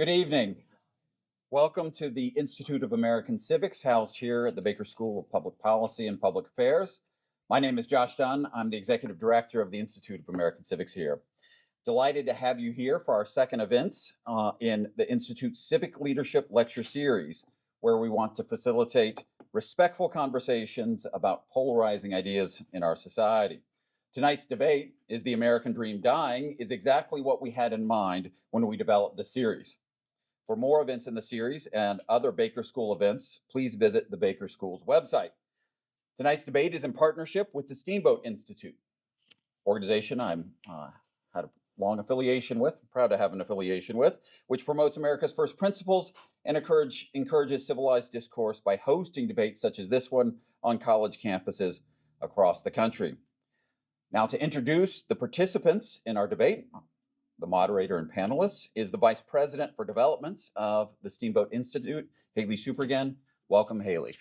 Good evening. Welcome to the Institute of American Civics, housed here at the Baker School of Public Policy and Public Affairs. My name is Josh Dunn. I'm the Executive Director of the Institute of American Civics here. Delighted to have you here for our second event in the Institute's Civic Leadership Lecture Series, where we want to facilitate respectful conversations about polarizing ideas in our society. Tonight's debate, Is the American Dream Dying?, is exactly what we had in mind when we developed the series. For more events in the series and other Baker School events, please visit the Baker School's website. Tonight's debate is in partnership with the Steamboat Institute, organization I'm had a long affiliation with, proud to have an affiliation with, which promotes America's first principles and encourages civilized discourse by hosting debates such as this one on college campuses across the country. Now, to introduce the participants in our debate, the moderator and panelists is the Vice President for Development of the Steamboat Institute, Kaylee McGhee. Welcome, Haley.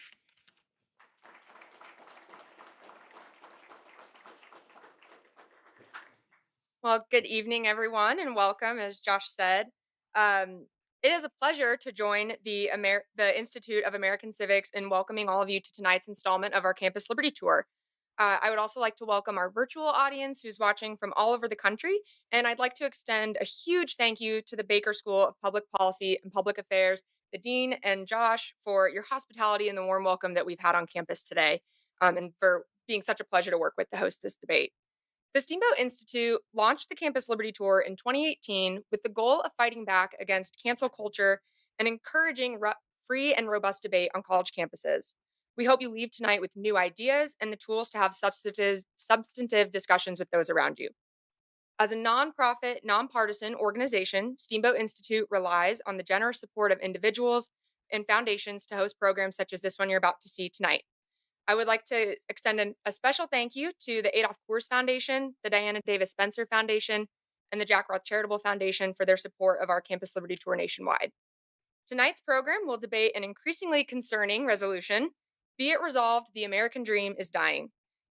Well, good evening, everyone, and welcome, as Josh said. It is a pleasure to join the Institute of American Civics in welcoming all of you to tonight's installment of our Campus Liberty Tour. I would also like to welcome our virtual audience who's watching from all over the country, and I'd like to extend a huge thank you to the Baker School of Public Policy and Public Affairs, the Dean and Josh, for your hospitality and the warm welcome that we've had on campus today, and for being such a pleasure to work with to host this debate. The Steamboat Institute launched the Campus Liberty Tour in 2018 with the goal of fighting back against cancel culture and encouraging free and robust debate on college campuses. We hope you leave tonight with new ideas and the tools to have substantive discussions with those around you. As a nonprofit, nonpartisan organization, Steamboat Institute relies on the generous support of individuals and foundations to host programs such as this one you're about to see tonight. I would like to extend a special thank you to the Adolph Coors Foundation, the Diana Davis Spencer Foundation, and the Jack Roth Charitable Foundation for their support of our Campus Liberty Tour nationwide. Tonight's program will debate an increasingly concerning resolution: be it resolved, the American dream is dying.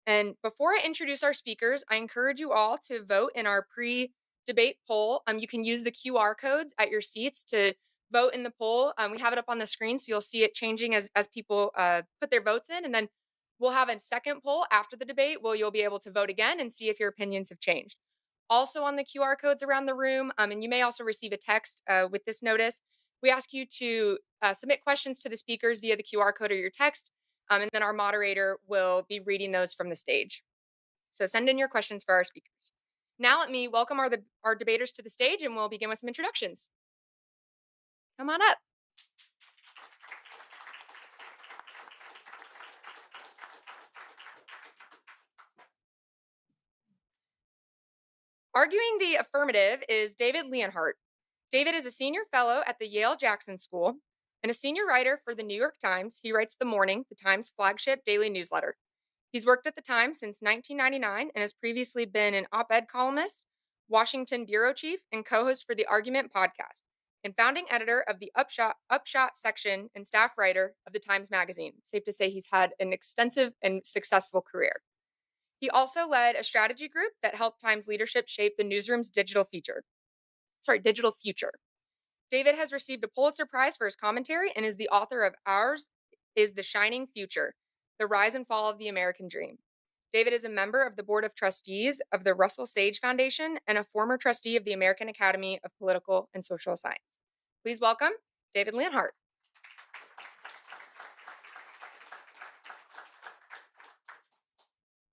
And before I introduce our speakers, I encourage you all to vote in our pre-debate poll. You can use the QR codes at your seats to vote in the poll. We have it up on the screen, so you'll see it changing as people put their votes in. And then we'll have a second poll after the debate where you'll be able to vote again and see if your opinions have changed. Also on the QR codes around the room, and you may also receive a text with this notice, we ask you to submit questions to the speakers via the QR code or your text, and then our moderator will be reading those from the stage. So send in your questions for our speakers. Now let me welcome our debaters to the stage, and we'll begin with some introductions. Come on up. Arguing the affirmative is David Leonhardt. David is a senior fellow at the Yale Jackson School and a senior writer for the New York Times. He writes The Morning, the Times' flagship daily newsletter. He's worked at the Times since 1999 and has previously been an op-ed columnist, Washington bureau chief, and co-host for the Argument podcast, and founding editor of the Upshot section and staff writer of the Times Magazine. It's safe to say he's had an extensive and successful career. He also led a strategy group that helped Times leadership shape the newsroom's digital future. David has received a Pulitzer Prize for his commentary and is the author of Ours is the Shining Future: The Rise and Fall of the American Dream. David is a member of the Board of Trustees of the Russell Sage Foundation and a former trustee of the American Academy of Political and Social Science. Please welcome David Leonhardt.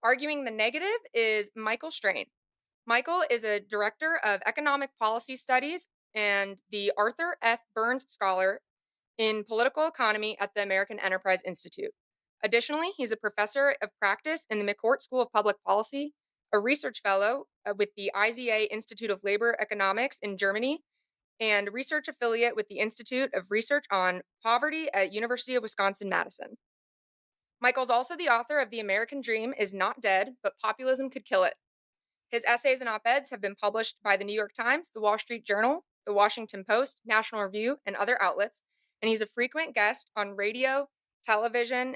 Arguing the negative is Michael Strain. Michael is a director of economic policy studies and the Arthur F. Burns Scholar in political economy at the American Enterprise Institute. Additionally, he's a professor of practice in the McCourt School of Public Policy, a research fellow with the IZA Institute of Labor Economics in Germany, and research affiliate with the Institute of Research on Poverty at University of Wisconsin-Madison. Michael's also the author of The American Dream is Not Dead, but Populism Could Kill It. His essays and op-eds have been published by the New York Times, the Wall Street Journal, the Washington Post, National Review, and other outlets, and he's a frequent guest on radio, television,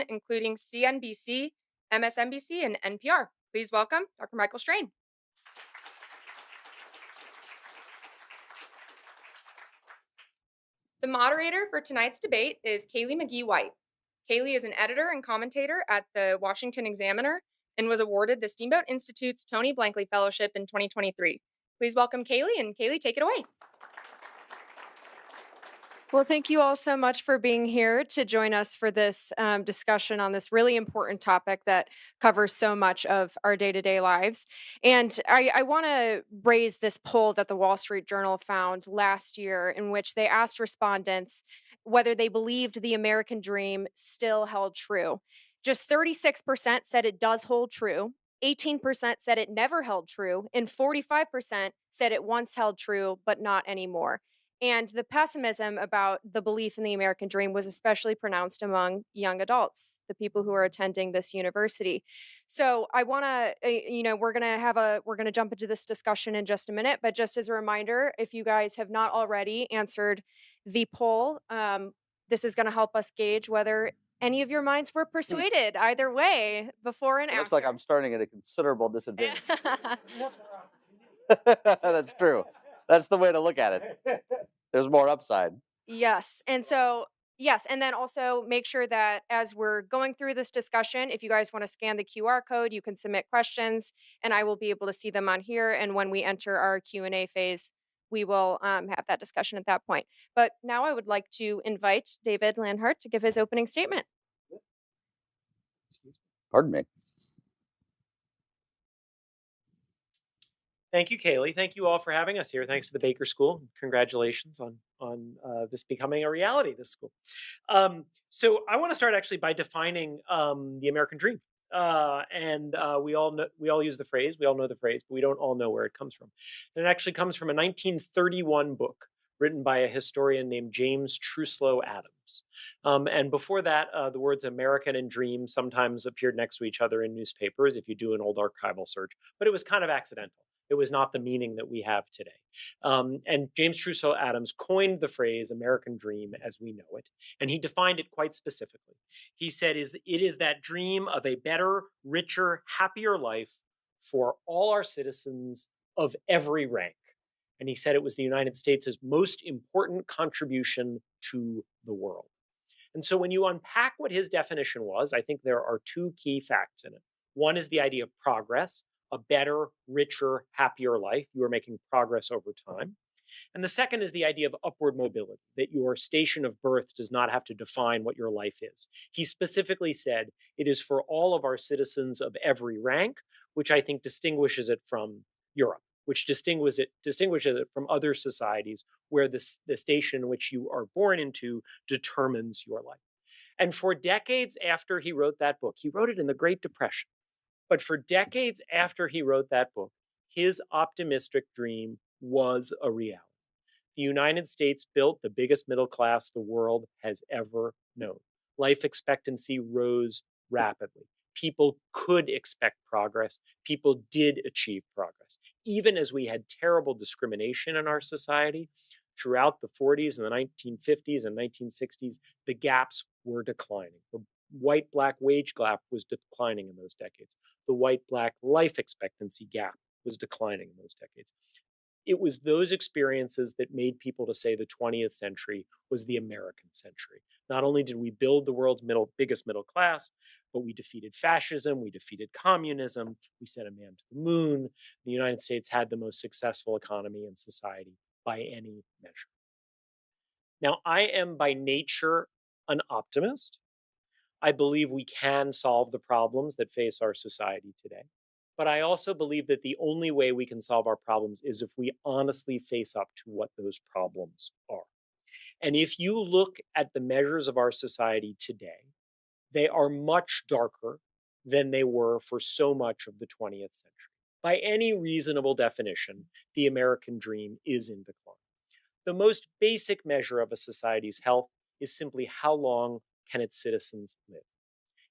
including CNBC, MSNBC, and NPR. Please welcome Dr. Michael Strain. The moderator for tonight's debate is Kaylee McGhee White. Kaylee is an editor and commentator at the Washington Examiner and was awarded the Steamboat Institute's Tony Blankley Fellowship in 2023. Please welcome Kaylee, and Kaylee, take it away. Well, thank you all so much for being here to join us for this discussion on this really important topic that covers so much of our day to day lives. And I want to raise this poll that the Wall Street Journal found last year, in which they asked respondents whether they believed the American dream still held true. Just 36% said it does hold true. 18% said it never held true, and 45% said it once held true, but not anymore. And the pessimism about the belief in the American dream was especially pronounced among young adults, the people who are attending this university. So I want to, we're going to jump into this discussion in just a minute. But just as a reminder, if you guys have not already answered the poll, this is going to help us gauge whether any of your minds were persuaded either way, before and It after. looks like I'm starting at a considerable disadvantage. That's true. That's the way to look at it. There's more upside. Yes. And then also make sure that as we're going through this discussion, if you guys want to scan the QR code, you can submit questions and I will be able to see them on here. And when we enter our Q&A phase, we will have that discussion at that point. But now I would like to invite David Leonhardt to give his opening statement. Pardon me. Thank you, Kaylee. Thank you all for having us here. Thanks to the Baker School. Congratulations on this becoming a reality, this school. So I want to start actually by defining the American dream. We all use the phrase, we all know the phrase, but we don't all know where it comes from. And it actually comes from a 1931 book written by a historian named James Truslow Adams. And before that, the words American and dream sometimes appeared next to each other in newspapers if you do an old archival search, but it was kind of accidental. It was not the meaning that we have today. And James Truslow Adams coined the phrase American dream as we know it, and he defined it quite specifically. He said, it is that dream of a better, richer, happier life for all our citizens of every rank. And he said it was the United States' most important contribution to the world. And so when you unpack what his definition was, I think there are two key facts in it. One is the idea of progress, a better, richer, happier life. You are making progress over time. And the second is the idea of upward mobility, that your station of birth does not have to define what your life is. He specifically said it is for all of our citizens of every rank, which I think distinguishes it from Europe, which distinguishes it from other societies where the station in which you are born into determines your life. And for decades after he wrote that book, he wrote it in the Great Depression. But for decades after he wrote that book, his optimistic dream was a reality. The United States built the biggest middle class the world has ever known. Life expectancy rose rapidly. People could expect progress. People did achieve progress. Even as we had terrible discrimination in our society, throughout the 40s and the 1950s and 1960s, the gaps were declining. The white-black wage gap was declining in those decades. The white-black life expectancy gap was declining in those decades. It was those experiences that made people to say the 20th century was the American century. Not only did we build the world's biggest middle class, but we defeated fascism, we defeated communism, we sent a man to the moon. The United States had the most successful economy and society by any measure. Now, I am by nature an optimist. I believe we can solve the problems that face our society today. But I also believe that the only way we can solve our problems is if we honestly face up to what those problems are. And if you look at the measures of our society today, they are much darker than they were for so much of the 20th century. By any reasonable definition, the American dream is in decline. The most basic measure of a society's health is simply how long can its citizens live.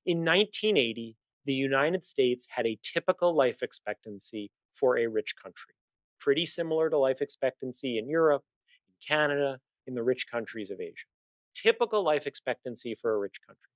In 1980, the United States had a typical life expectancy for a rich country, pretty similar to life expectancy in Europe, in Canada, in the rich countries of Asia. Typical life expectancy for a rich country.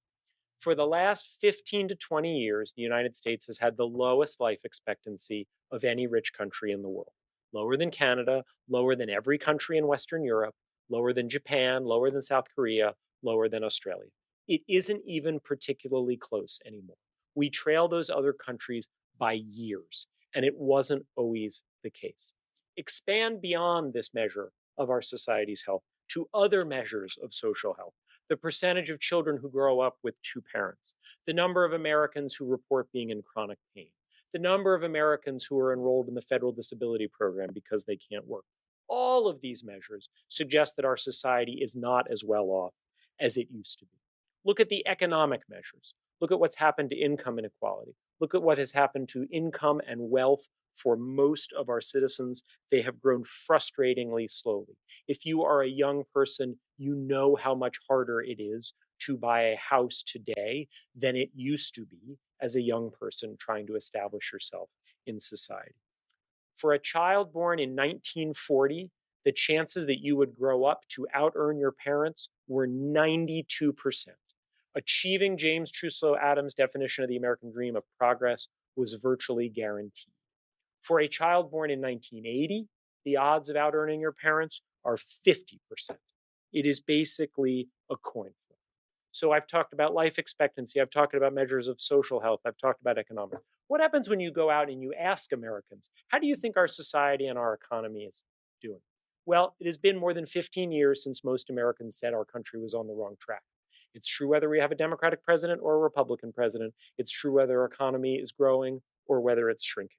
For the last 15 to 20 years, the United States has had the lowest life expectancy of any rich country in the world. Lower than Canada, lower than every country in Western Europe, lower than Japan, lower than South Korea, lower than Australia. It isn't even particularly close anymore. We trail those other countries by years, and it wasn't always the case. Expand beyond this measure of our society's health to other measures of social health. The percentage of children who grow up with two parents, the number of Americans who report being in chronic pain, the number of Americans who are enrolled in the federal disability program because they can't work. All of these measures suggest that our society is not as well off as it used to be. Look at the economic measures. Look at what's happened to income inequality. Look at what has happened to income and wealth for most of our citizens. They have grown frustratingly slowly. If you are a young person, you know how much harder it is to buy a house today than it used to be as a young person trying to establish yourself in society. For a child born in 1940, the chances that you would grow up to out-earn your parents were 92%. Achieving James Truslow Adams' definition of the American dream of progress was virtually guaranteed. For a child born in 1980, the odds of out-earning your parents are 50%. It is basically a coin flip. So I've talked about life expectancy. I've talked about measures of social health. I've talked about economics. What happens when you go out and you ask Americans, how do you think our society and our economy is doing? Well, it has been more than 15 years since most Americans said our country was on the wrong track. It's true whether we have a Democratic president or a Republican president. It's true whether our economy is growing or whether it's shrinking.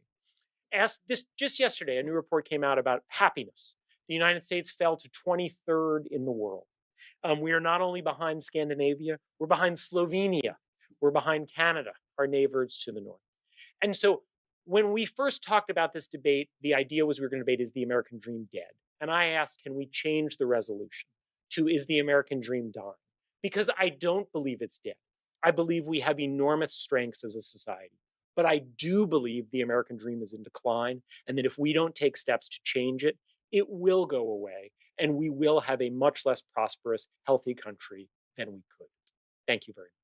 Just yesterday, a new report came out about happiness. The United States fell to 23rd in the world. We are not only behind Scandinavia, we're behind Slovenia, we're behind Canada, our neighbors to the north. And so when we first talked about this debate, the idea was we were going to debate, is the American dream dead? And I asked, can we change the resolution to, is the American dream dying? Because I don't believe it's dead. I believe we have enormous strengths as a society. But I do believe the American dream is in decline, and that if we don't take steps to change it, it will go away, and we will have a much less prosperous, healthy country than we could. Thank you very much.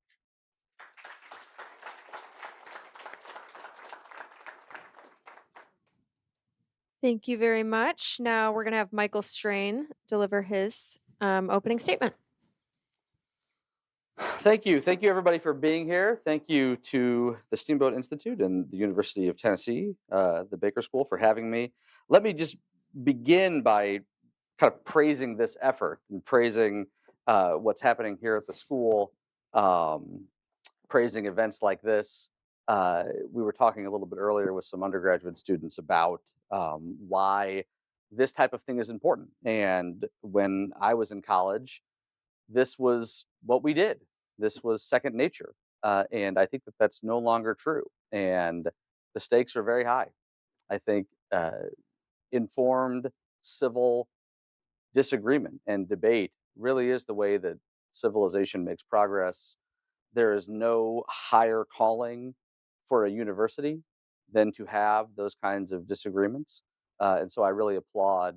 Thank you very much. Now we're going to have Michael Strain deliver his opening statement. Thank you. Thank you, everybody, for being here. Thank you to the Steamboat Institute and the University of Tennessee, the Baker School, for having me. Let me just begin by kind of praising this effort and praising what's happening here at the school, praising events like this. We were talking a little bit earlier with some undergraduate students about why this type of thing is important. And when I was in college, this was what we did. This was second nature. And I think that that's no longer true. And the stakes are very high. I think informed civil disagreement and debate really is the way that civilization makes progress. There is no higher calling for a university than to have those kinds of disagreements. And so I really applaud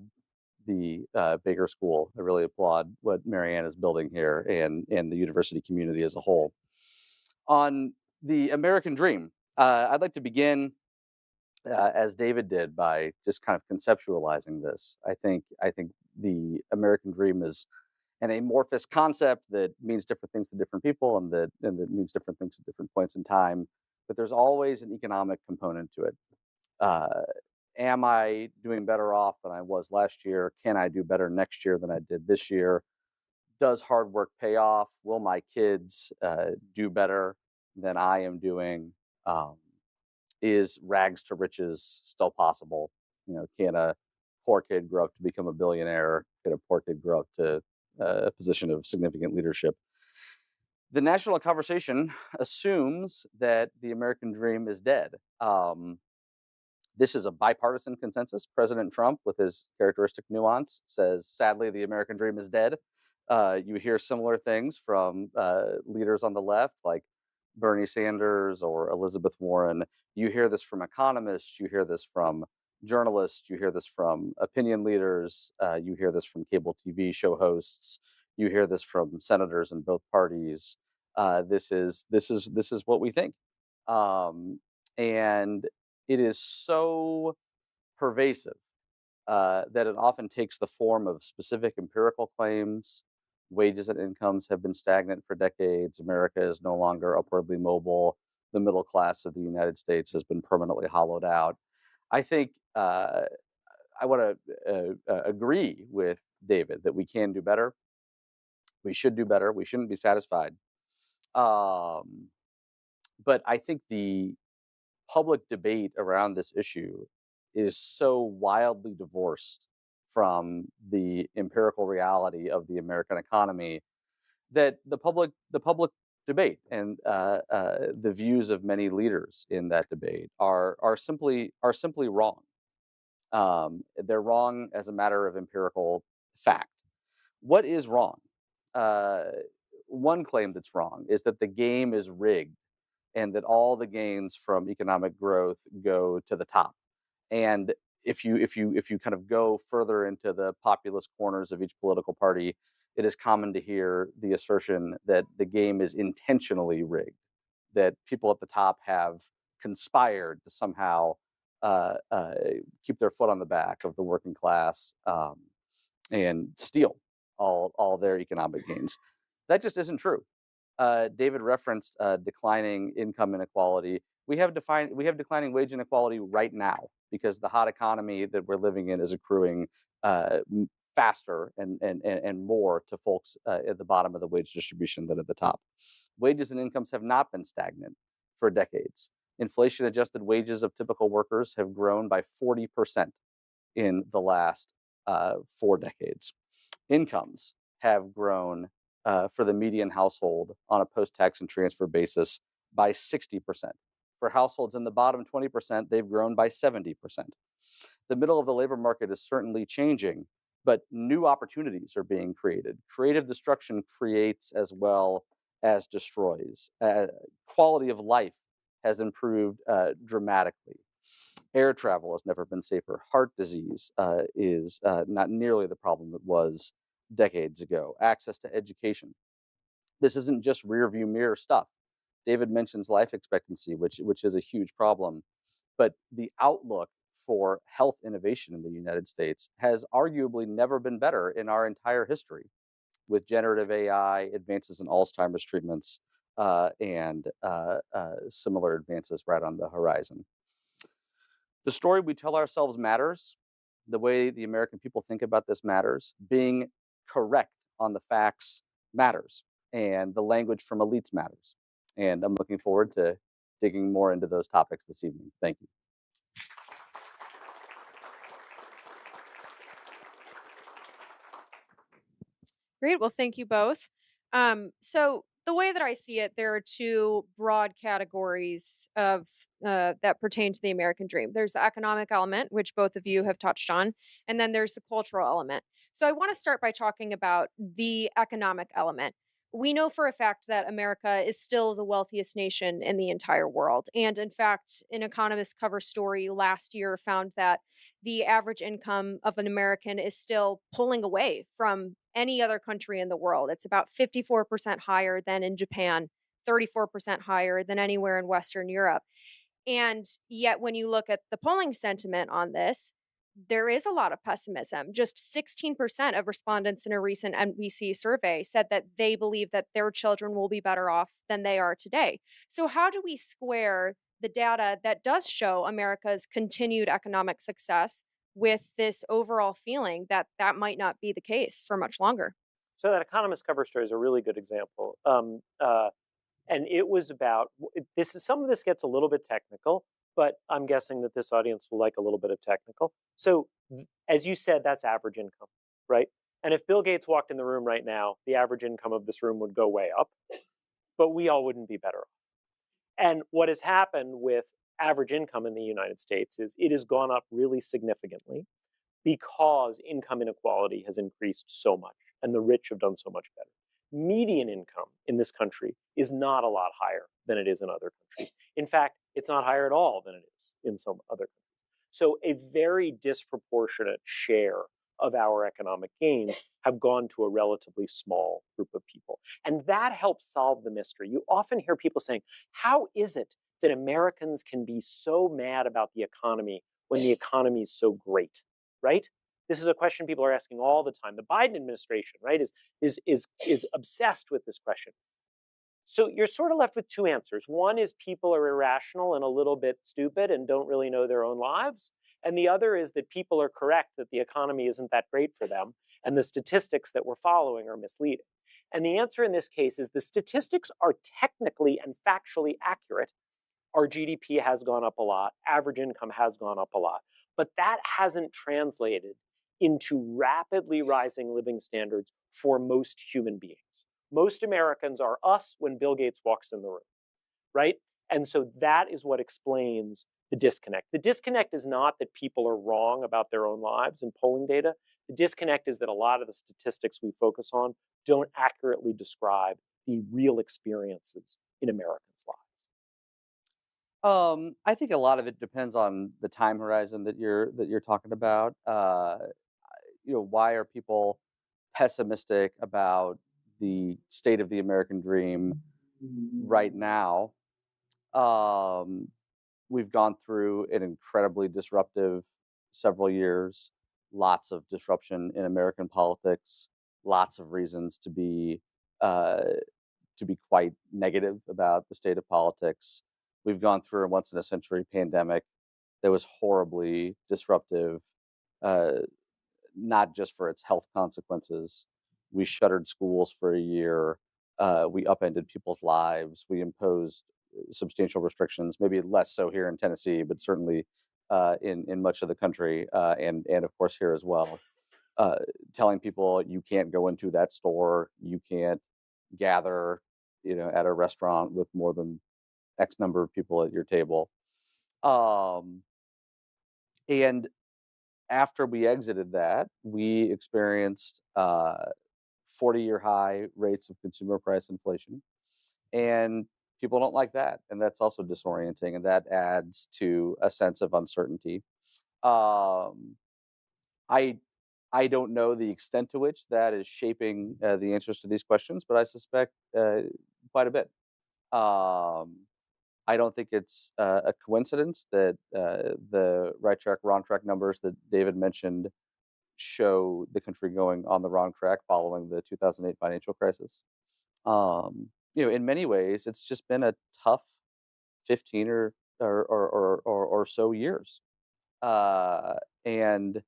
the Baker School. I really applaud what Marianne is building here and the university community as a whole. On the American dream, I'd like to begin, as David did, by just kind of conceptualizing this. I think the American dream is an amorphous concept that means different things to different people and that means different things at different points in time. But there's always an economic component to it. Am I doing better off than I was last year? Can I do better next year than I did this year? Does hard work pay off? Will my kids do better than I am doing? Is rags to riches still possible? Can a poor kid grow up to become a billionaire? Can a poor kid grow up to a position of significant leadership? The national conversation assumes that the American dream is dead. This is a bipartisan consensus. President Trump, with his characteristic nuance, says, sadly, the American dream is dead. You hear similar things from leaders on the left, like Bernie Sanders or Elizabeth Warren. You hear this from economists. You hear this from journalists. You hear this from opinion leaders. You hear this from cable TV show hosts. You hear this from senators in both parties. This is what we think, and it is so pervasive that it often takes the form of specific empirical claims. Wages and incomes have been stagnant for decades. America is no longer upwardly mobile. The middle class of the United States has been permanently hollowed out. I think I want to agree with David that we can do better. We should do better. We shouldn't be satisfied. Um, but I think the public debate around this issue is so wildly divorced from the empirical reality of the American economy that the public debate and the views of many leaders in that debate are simply wrong. They're wrong as a matter of empirical fact. What is wrong? Uh, One claim that's wrong is that the game is rigged and that all the gains from economic growth go to the top. And if you kind of go further into the populist corners of each political party, it is common to hear the assertion that the game is intentionally rigged, that people at the top have conspired to somehow uh, uh, keep their foot on the back of the working class and steal all their economic gains. That just isn't true. David referenced declining income inequality. We have declining wage inequality right now because the hot economy that we're living in is accruing faster and more to folks at the bottom of the wage distribution than at the top. Wages and incomes have not been stagnant for decades. Inflation adjusted wages of typical workers have grown by 40% in the last 4 decades. Incomes have grown for the median household on a post-tax and transfer basis by 60%. For households in the bottom 20%, they've grown by 70%. The middle of the labor market is certainly changing, but new opportunities are being created. Creative destruction creates as well as destroys. Quality of life has improved dramatically. Air travel has never been safer. Heart disease is not nearly the problem it was decades ago. Access to education. This isn't just rear view mirror stuff. David mentions life expectancy, which is a huge problem. But the outlook for health innovation in the United States has arguably never been better in our entire history, with generative AI, advances in Alzheimer's treatments, and similar advances right on the horizon. The story we tell ourselves matters. The way the American people think about this matters. Being correct on the facts matters. And the language from elites matters. And I'm looking forward to digging more into those topics this evening. Thank you. Great. Well, thank you both. So the way that I see it, there are two broad categories of that pertain to the American dream. There's the economic element, which both of you have touched on, and then there's the cultural element. So I want to start by talking about the economic element. We know for a fact that America is still the wealthiest nation in the entire world. And in fact, an Economist cover story last year found that the average income of an American is still pulling away from any other country in the world. It's about 54% higher than in Japan, 34% higher than anywhere in Western Europe. And yet, when you look at the polling sentiment on this, there is a lot of pessimism. Just 16% of respondents in a recent NBC survey said that they believe that their children will be better off than they are today. So, how do we square the data that does show America's continued economic success with this overall feeling that that might not be the case for much longer? So that Economist cover story is a really good example. And it was about some of this gets a little bit technical, but I'm guessing that this audience will like a little bit of technical. So as you said, that's average income, right? And if Bill Gates walked in the room right now, the average income of this room would go way up, but we all wouldn't be better off. And what has happened with average income in the United States is it has gone up really significantly because income inequality has increased so much and the rich have done so much better. Median income in this country is not a lot higher than it is in other countries. In fact, it's not higher at all than it is in some other countries. So a very disproportionate share of our economic gains have gone to a relatively small group of people. And that helps solve the mystery. You often hear people saying, how is it that Americans can be so mad about the economy when the economy is so great, right? This is a question people are asking all the time. The Biden administration, right, is obsessed with this question. So you're sort of left with two answers. One is people are irrational and a little bit stupid and don't really know their own lives. And the other is that people are correct that the economy isn't that great for them and the statistics that we're following are misleading. And the answer in this case is the statistics are technically and factually accurate. Our GDP has gone up a lot, average income has gone up a lot, but that hasn't translated into rapidly rising living standards for most human beings. Most Americans are us when Bill Gates walks in the room, right? And so that is what explains the disconnect. The disconnect is not that people are wrong about their own lives in polling data. The disconnect is that a lot of the statistics we focus on don't accurately describe the real experiences in Americans' lives. I think a lot of it depends on the time horizon that you're talking about. Why are people pessimistic about the state of the American dream right now? We've gone through an incredibly disruptive several years, lots of disruption in American politics, lots of reasons uh, to be quite negative about the state of politics. We've gone through a once in a century pandemic that was horribly disruptive, uh, not just for its health consequences. We shuttered schools for a year. We upended people's lives. We imposed substantial restrictions, maybe less so here in Tennessee, but certainly in much of the country, and of course here as well. Telling people you can't go into that store, you can't gather, at a restaurant with more than X number of people at your table. Um, and after we exited that, we experienced 40-year high rates of consumer price inflation. And people don't like that. And that's also disorienting. And that adds to a sense of uncertainty. Um, I I don't know the extent to which that is shaping the answers to these questions, but I suspect quite a bit. Um, I don't think it's a coincidence that the right track, wrong track numbers that David mentioned show the country going on the wrong track following the 2008 financial crisis. In many ways, it's just been a tough 15 or so years, and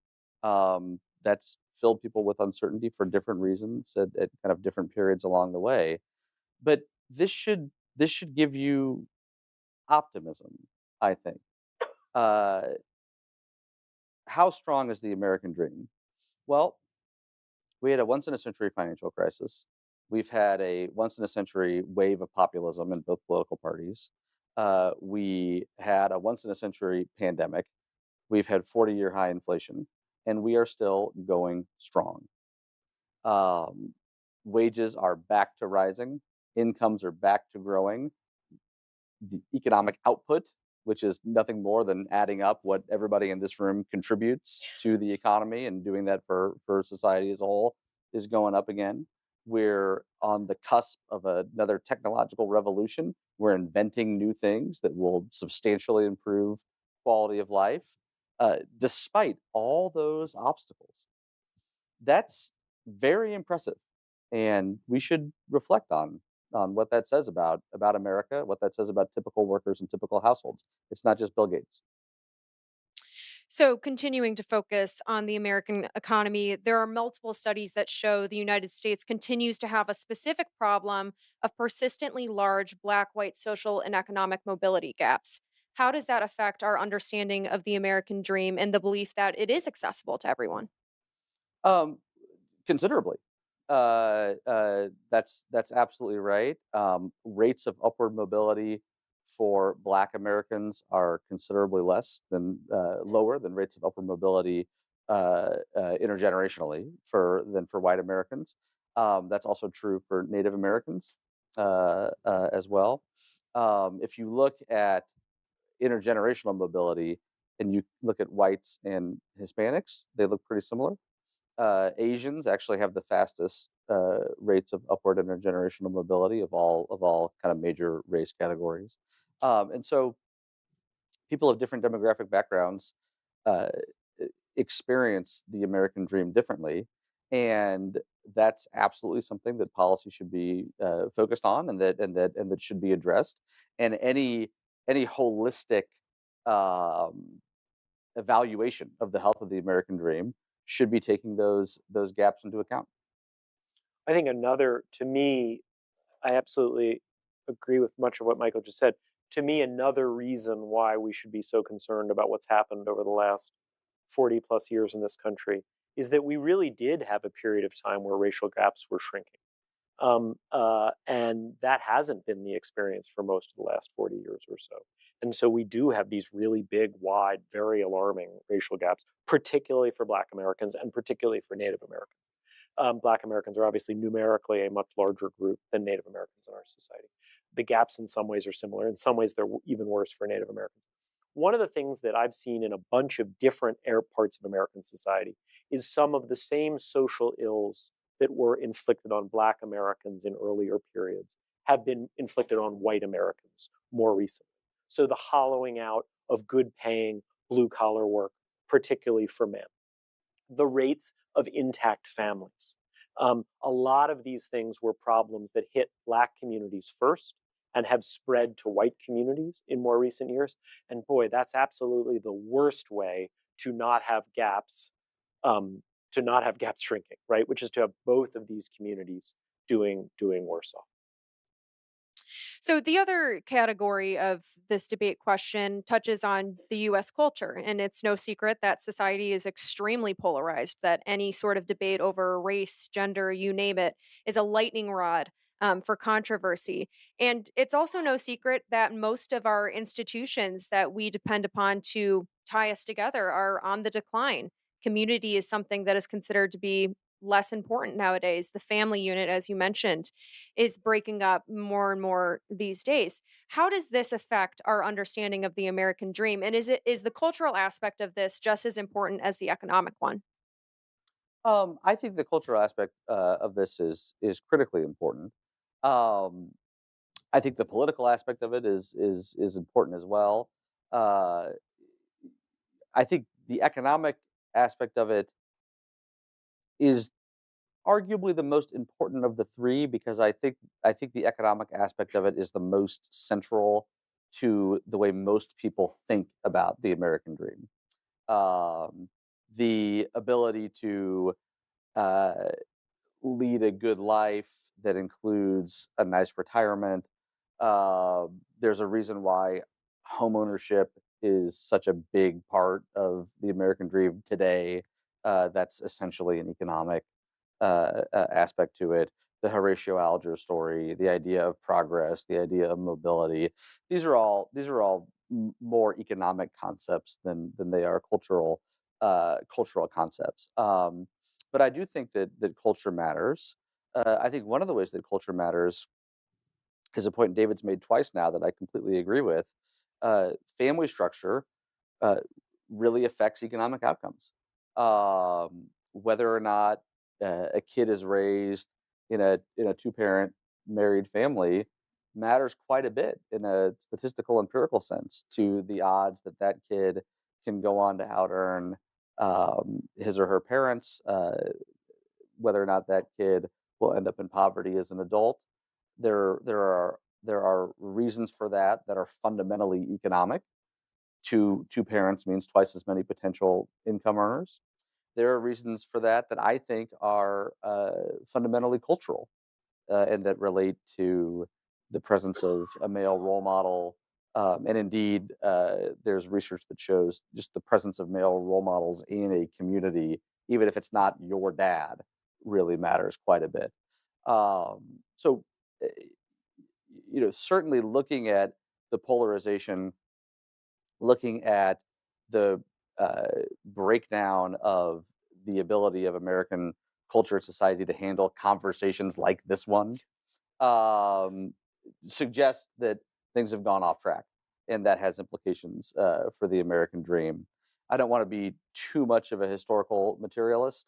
that's filled people with uncertainty for different reasons at kind of different periods along the way. But this should give you optimism, I think. Uh, how strong is the American dream? Well, we had a once in a century financial crisis. We've had a once in a century wave of populism in both political parties. We had a once in a century pandemic. We've had 40-year high inflation, and we are still going strong. Um, Wages are back to rising, incomes are back to growing. The economic output, which is nothing more than adding up what everybody in this room contributes to the economy and doing that for society as a whole, is going up again. We're on the cusp of another technological revolution. We're inventing new things that will substantially improve quality of life. Despite all those obstacles, that's very impressive, and we should reflect on what that says about America, what that says about typical workers and typical households. It's not just Bill Gates. So, continuing to focus on the American economy, there are multiple studies that show the United States continues to have a specific problem of persistently large Black white social and economic mobility gaps. How does that affect our understanding of the American dream and the belief that it is accessible to everyone? Um, Considerably. That's absolutely right. Rates of upward mobility for Black Americans are considerably lower than rates of upward mobility intergenerationally than for white Americans. That's also true for Native Americans as well. If you look at intergenerational mobility and you look at whites and Hispanics, they look pretty similar. Asians actually have the fastest rates of upward intergenerational mobility of all kind of major race categories, and so people of different demographic backgrounds uh, experience the American dream differently, and that's absolutely something that policy should be focused on, and that should be addressed. And any holistic um, evaluation of the health of the American dream should be taking those gaps into account. I think to me, I absolutely agree with much of what Michael just said. To me, another reason why we should be so concerned about what's happened over the last 40 plus years in this country is that we really did have a period of time where racial gaps were shrinking. And that hasn't been the experience for most of the last 40 years or so. And so we do have these really big, wide, very alarming racial gaps, particularly for Black Americans and particularly for Native Americans. Black Americans are obviously numerically a much larger group than Native Americans in our society. The gaps in some ways are similar. In some ways, they're even worse for Native Americans. One of the things that I've seen in a bunch of different parts of American society is some of the same social ills that were inflicted on Black Americans in earlier periods have been inflicted on white Americans more recently. So the hollowing out of good paying blue collar work, particularly for men, the rates of intact families. A lot of these things were problems that hit Black communities first and have spread to white communities in more recent years. And boy, that's absolutely the worst way to not have gaps, shrinking, right? Which is to have both of these communities doing worse off. So the other category of this debate question touches on the US culture. And it's no secret that society is extremely polarized, that any sort of debate over race, gender, you name it, is a lightning rod for controversy. And it's also no secret that most of our institutions that we depend upon to tie us together are on the decline. Community is something that is considered to be less important nowadays. The family unit, as you mentioned, is breaking up more and more these days. How does this affect our understanding of the American dream? And is the cultural aspect of this just as important as the economic one? I think the cultural aspect of this is critically important. Um, I think the political aspect of it is important as well. Uh, I think the economic aspect of it is arguably the most important of the three, because I think the economic aspect of it is the most central to the way most people think about the American dream. Um, the ability to uh, lead a good life that includes a nice retirement. There's a reason why homeownership is such a big part of the American dream today. That's essentially an economic aspect to it. The Horatio Alger story, the idea of progress, the idea of mobility. These are all more economic concepts than they are cultural concepts. But I do think that culture matters. I think one of the ways that culture matters is a point David's made twice now that I completely agree with. Family structure uh, really affects economic outcomes. Whether or not a kid is raised in a two-parent married family matters quite a bit in a statistical empirical sense to the odds that that kid can go on to out earn his or her parents, whether or not that kid will end up in poverty as an adult. There are reasons for that are fundamentally economic. Two parents means twice as many potential income earners. There are reasons for that I think are fundamentally cultural, and that relate to the presence of a male role model. And indeed, there's research that shows just the presence of male role models in a community, even if it's not your dad, really matters quite a bit. So, uh, certainly looking at the polarization, looking at the uh, breakdown of the ability of American culture and society to handle conversations like this one, um, suggests that things have gone off track, and that has implications for the American dream. I don't want to be too much of a historical materialist.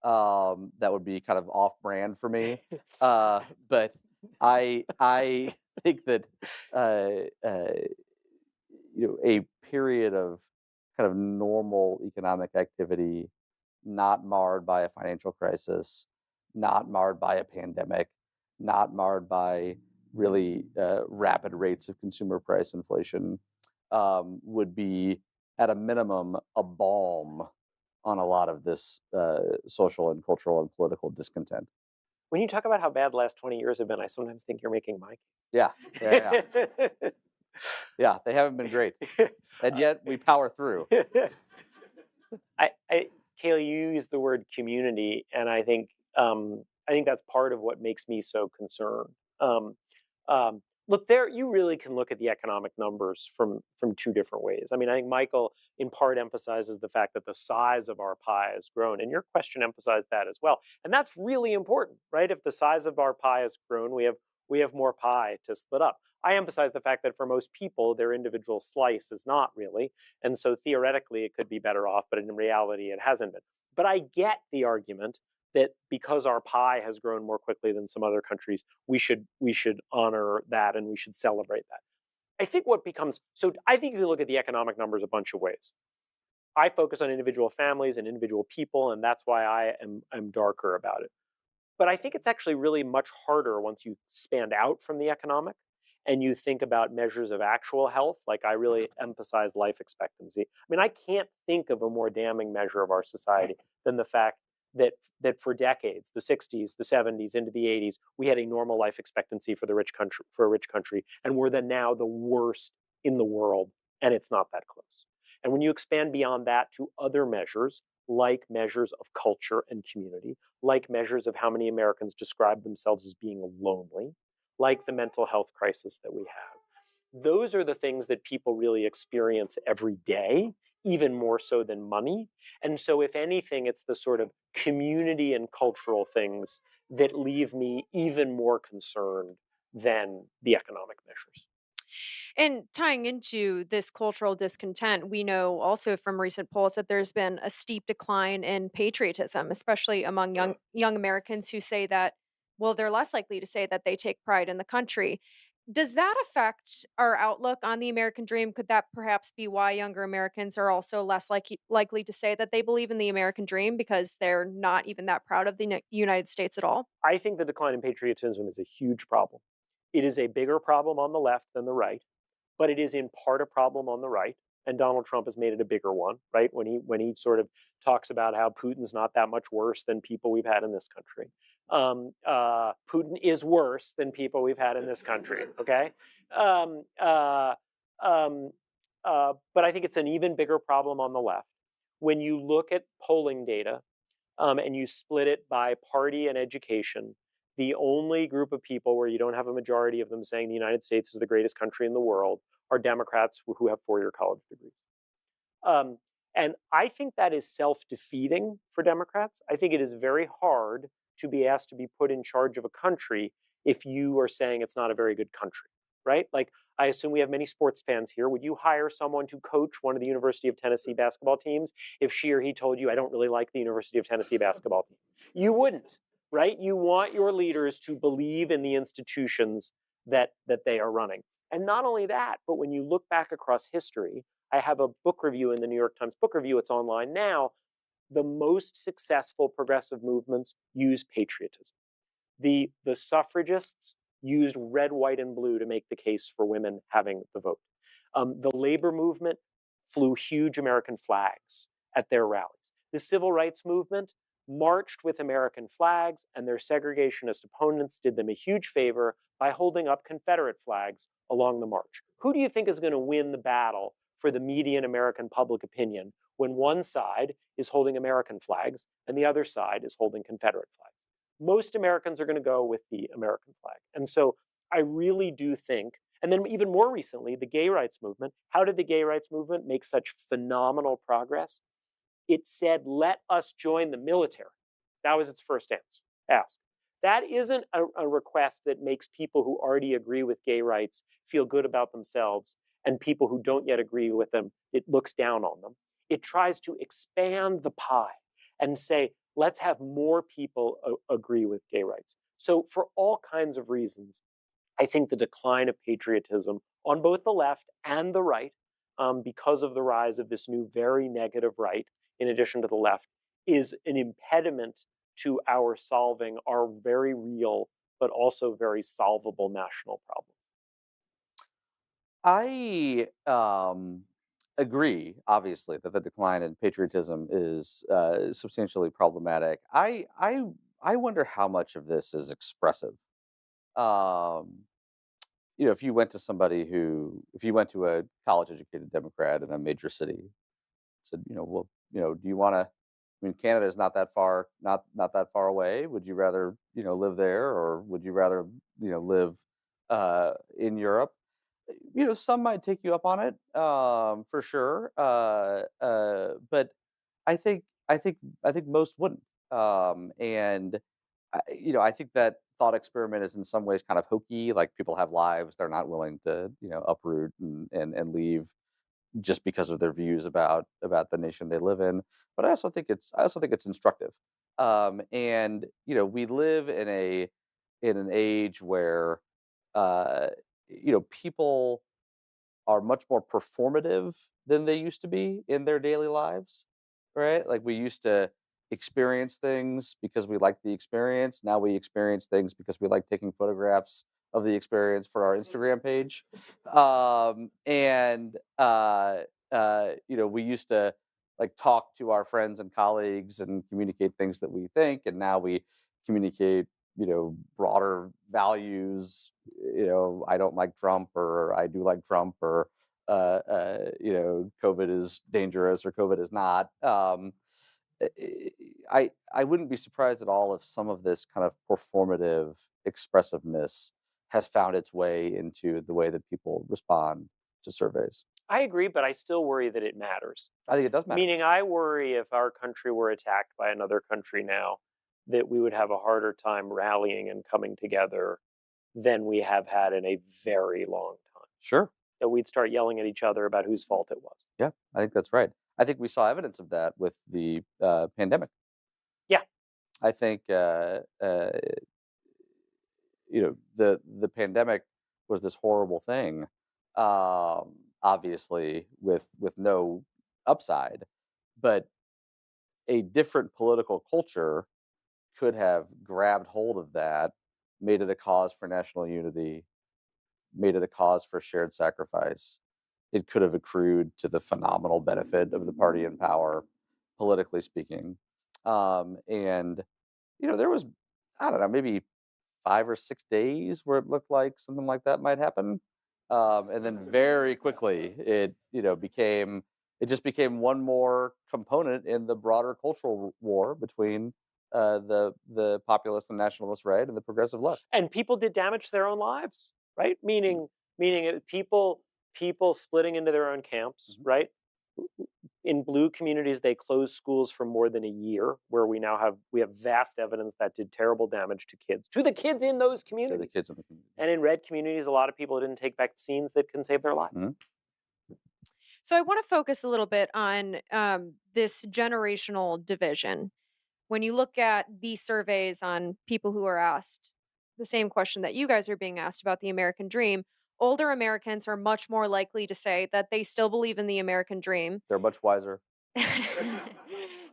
That would be kind of off-brand for me. But I think that uh, uh, a period of kind of normal economic activity, not marred by a financial crisis, not marred by a pandemic, not marred by really rapid rates of consumer price inflation, would be, at a minimum, a balm on a lot of this social and cultural and political discontent. When you talk about how bad the last 20 years have been, I sometimes think you're making my Yeah, yeah, they haven't been great, and yet we power through. Kaylee, you used the word community, and I think that's part of what makes me so concerned. Look, you really can look at the economic numbers from two different ways. I mean, I think Michael in part emphasizes the fact that the size of our pie has grown, and your question emphasized that as well, and that's really important, right? If the size of our pie has grown, we have more pie to split up. I emphasize the fact that for most people, their individual slice is not really. And so theoretically, it could be better off, but in reality, it hasn't been. But I get the argument that because our pie has grown more quickly than some other countries, we should honor that and we should celebrate that. I think I think you can look at the economic numbers a bunch of ways. I focus on individual families and individual people, and that's why I'm darker about it. But I think it's actually really much harder once you expand out from the economic and you think about measures of actual health. Like, I really emphasize life expectancy. I mean, I can't think of a more damning measure of our society than the fact that for decades, the 60s, the 70s, into the 80s, we had a normal life expectancy for a rich country, and we're now the worst in the world, and it's not that close. And when you expand beyond that to other measures, like measures of culture and community, like measures of how many Americans describe themselves as being lonely, like the mental health crisis that we have. Those are the things that people really experience every day, even more so than money. And so if anything, it's the sort of community and cultural things that leave me even more concerned than the economic measures. And tying into this cultural discontent, we know also from recent polls that there's been a steep decline in patriotism, especially among young Americans who say that, well, they're less likely to say that they take pride in the country. Does that affect our outlook on the American dream? Could that perhaps be why younger Americans are also less likely to say that they believe in the American dream because they're not even that proud of the United States at all? I think the decline in patriotism is a huge problem. It is a bigger problem on the left than the right, but it is in part a problem on the right. And Donald Trump has made it a bigger one, right? When he sort of talks about how Putin's not that much worse than people we've had in this country. Putin is worse than people we've had in this country, okay? But I think it's an even bigger problem on the left. When you look at polling data and you split it by party and education, the only group of people where you don't have a majority of them saying the United States is the greatest country in the world are Democrats who have four-year college degrees. And I think that is self-defeating for Democrats. I think it is very hard to be asked to be put in charge of a country if you are saying it's not a very good country, right? Like, I assume we have many sports fans here. Would you hire someone to coach one of the University of Tennessee basketball teams if she or he told you, I don't really like the University of Tennessee basketball team? You wouldn't, right? You want your leaders to believe in the institutions that they are running. And not only that, but when you look back across history, I have a book review in the New York Times Book Review. It's online now. The most successful progressive movements use patriotism. The suffragists used red, white, and blue to make the case for women having the vote. The labor movement flew huge American flags at their rallies. The civil rights movement marched with American flags, and their segregationist opponents did them a huge favor by holding up Confederate flags along the march. Who do you think is going to win the battle for the median American public opinion when one side is holding American flags and the other side is holding Confederate flags? Most Americans are going to go with the American flag. And so I really do think, and then even more recently, the gay rights movement. How did the gay rights movement make such phenomenal progress? It said, let us join the military. That was its first ask. That isn't a request that makes people who already agree with gay rights feel good about themselves, and people who don't yet agree with them, it looks down on them. It tries to expand the pie and say, let's have more people agree with gay rights. So for all kinds of reasons, I think the decline of patriotism on both the left and the right because of the rise of this new very negative right, in addition to the left, is an impediment to our solving our very real but also very solvable national problem. I agree, obviously, that the decline in patriotism is substantially problematic. I wonder how much of this is expressive. Um, if you went to if you went to a college-educated Democrat in a major city, said, well, do you want to? I mean, Canada is not that far, not that far away. Would you rather, live there, or would you rather, live in Europe? Some might take you up on it, for sure. But I think most wouldn't. And I think that thought experiment is in some ways kind of hokey. Like, people have lives; they're not willing to, uproot and leave just because of their views about the nation they live in. But I also think it's instructive. And we live in an age where uh, people are much more performative than they used to be in their daily lives, right? Like, we used to experience things because we liked the experience. Now we experience things because we like taking photographs of the experience for our Instagram page. And we used to, like, talk to our friends and colleagues and communicate things that we think, and now we communicate broader values. I don't like Trump, or I do like Trump, or COVID is dangerous, or COVID is not. I wouldn't be surprised at all if some of this kind of performative expressiveness has found its way into the way that people respond to surveys. I agree, but I still worry that it matters. I think it does matter. Meaning, I worry if our country were attacked by another country now, that we would have a harder time rallying and coming together than we have had in a very long time. Sure. That we'd start yelling at each other about whose fault it was. Yeah, I think that's right. I think we saw evidence of that with the pandemic. Yeah. I think the pandemic was this horrible thing, obviously with no upside, but a different political culture could have grabbed hold of that, made it a cause for national unity, made it a cause for shared sacrifice. It could have accrued to the phenomenal benefit of the party in power, politically speaking. And there was, I don't know, maybe 5 or 6 days where it looked like something like that might happen. And then very quickly it just became one more component in the broader cultural war between the populist and nationalist right and the progressive left. And people did damage to their own lives, right? Meaning people splitting into their own camps, right? In blue communities, they closed schools for more than a year, where we have vast evidence that did terrible damage to the kids in those communities. To the kids in the community. And in red communities, a lot of people didn't take vaccines that can save their lives. Mm-hmm. So I want to focus a little bit on this generational division. When you look at these surveys on people who are asked the same question that you guys are being asked about the American dream, older Americans are much more likely to say that they still believe in the American dream. They're much wiser. A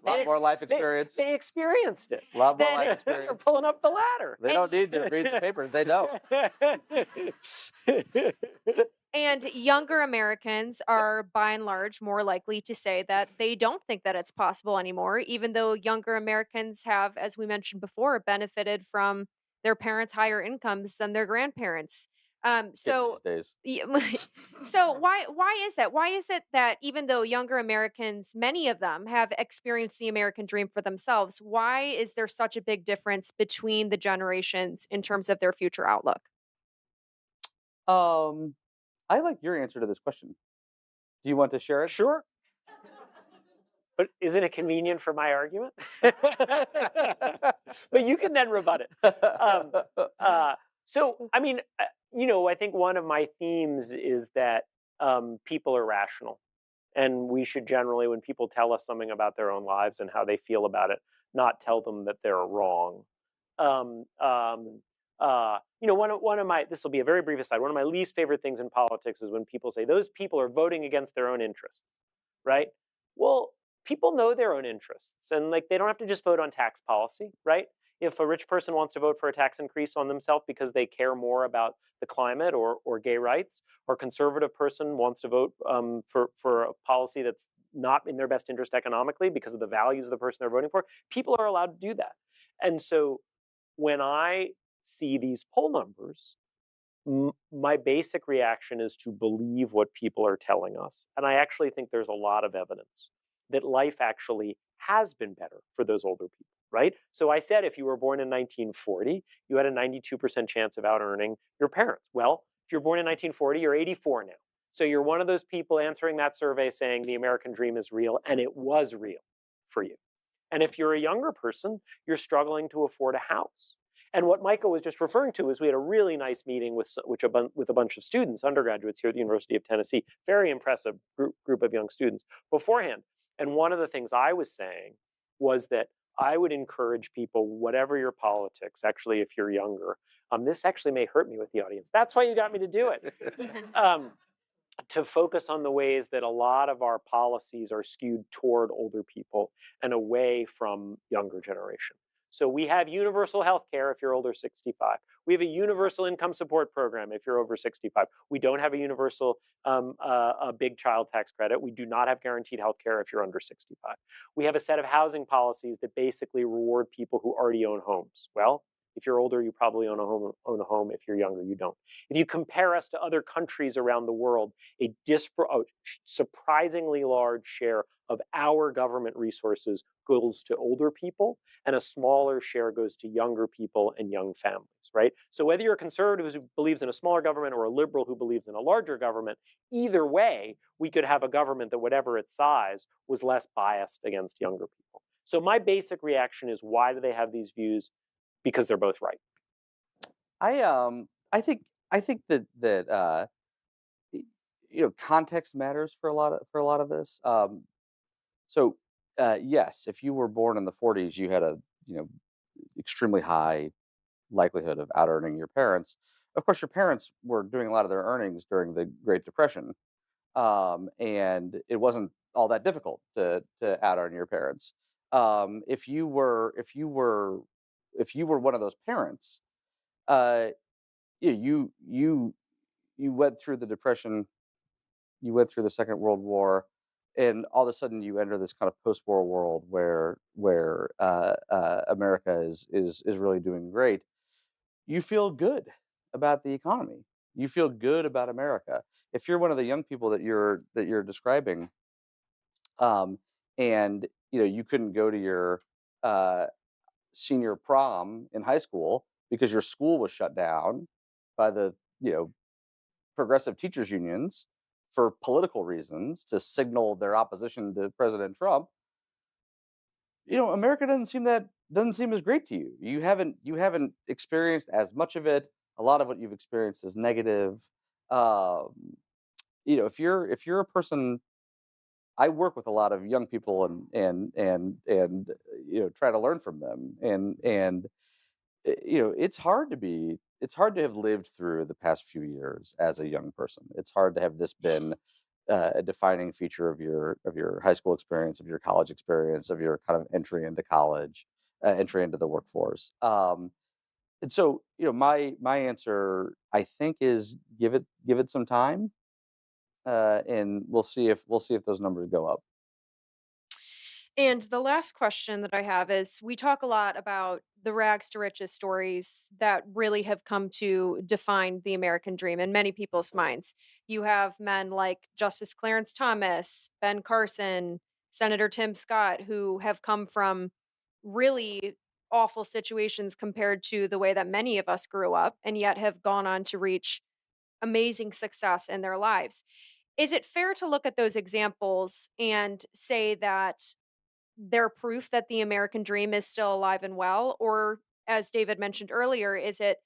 lot more life experience. They experienced it. A lot more life experience. They're pulling up the ladder. They don't need to read the papers. They know. And younger Americans are, by and large, more likely to say that they don't think that it's possible anymore, even though younger Americans have, as we mentioned before, benefited from their parents' higher incomes than their grandparents. So Kids these days. Yeah, so why is that? Why is it that even though younger Americans, many of them have experienced the American dream for themselves, why is there such a big difference between the generations in terms of their future outlook? I like your answer to this question. Do you want to share it? Sure. But isn't it convenient for my argument? But you can then rebut it. So, I mean, I think one of my themes is that people are rational. And we should generally, when people tell us something about their own lives and how they feel about it, not tell them that they're wrong. One of my, this will be a very brief aside, one of my least favorite things in politics is when people say those people are voting against their own interests, right? Well, people know their own interests, and like they don't have to just vote on tax policy, right? If a rich person wants to vote for a tax increase on themselves because they care more about the climate or gay rights, or a conservative person wants to vote for a policy that's not in their best interest economically because of the values of the person they're voting for, people are allowed to do that. And so when I see these poll numbers, my basic reaction is to believe what people are telling us. And I actually think there's a lot of evidence that life actually has been better for those older people, right? So I said if you were born in 1940, you had a 92% chance of out-earning your parents. Well, if you're born in 1940, you're 84 now. So you're one of those people answering that survey saying the American dream is real, and it was real for you. And if you're a younger person, you're struggling to afford a house. And what Michael was just referring to is we had a really nice meeting with a bunch of students, undergraduates here at the University of Tennessee, very impressive group of young students beforehand. And one of the things I was saying was that I would encourage people, whatever your politics, actually, if you're younger, this actually may hurt me with the audience. That's why you got me to do it. To focus on the ways that a lot of our policies are skewed toward older people and away from younger generation. So we have universal health care if you're older 65. We have a universal income support program if you're over 65. We don't have a universal a big child tax credit. We do not have guaranteed health care if you're under 65. We have a set of housing policies that basically reward people who already own homes. Well, if you're older, you probably own a home. If you're younger, you don't. If you compare us to other countries around the world, a surprisingly large share of our government resources goes to older people, and a smaller share goes to younger people and young families, right? So whether you're a conservative who believes in a smaller government or a liberal who believes in a larger government, either way, we could have a government that, whatever its size, was less biased against younger people. So my basic reaction is, why do they have these views? Because they're both right. I think that context matters for a lot of this. So yes, if you were born in the 40s, you had a extremely high likelihood of out earning your parents. Of course, your parents were doing a lot of their earnings during the Great Depression, and it wasn't all that difficult to out earn your parents. If you were one of those parents, you went through the Depression, you went through the Second World War, and all of a sudden you enter this kind of post-war world where America is really doing great. You feel good about the economy. You feel good about America. If you're one of the young people that you're describing, and you couldn't go to your senior prom in high school because your school was shut down by the progressive teachers unions for political reasons to signal their opposition to President Trump, America doesn't seem as great to you. You haven't experienced as much of it. A lot of what you've experienced is negative. If you're a person, I work with a lot of young people and try to learn from them, and it's hard to have lived through the past few years as a young person. It's hard to have this been a defining feature of your high school experience, of your college experience, of your kind of entry into college, entry into the workforce. And so, my answer, I think, is give it some time, and we'll see if those numbers go up. And the last question that I have is, we talk a lot about the rags to riches stories that really have come to define the American dream in many people's minds. You have men like Justice Clarence Thomas, Ben Carson, Senator Tim Scott, who have come from really awful situations compared to the way that many of us grew up, and yet have gone on to reach amazing success in their lives. Is it fair to look at those examples and say that they're proof that the American dream is still alive and well? Or, as David mentioned earlier, is it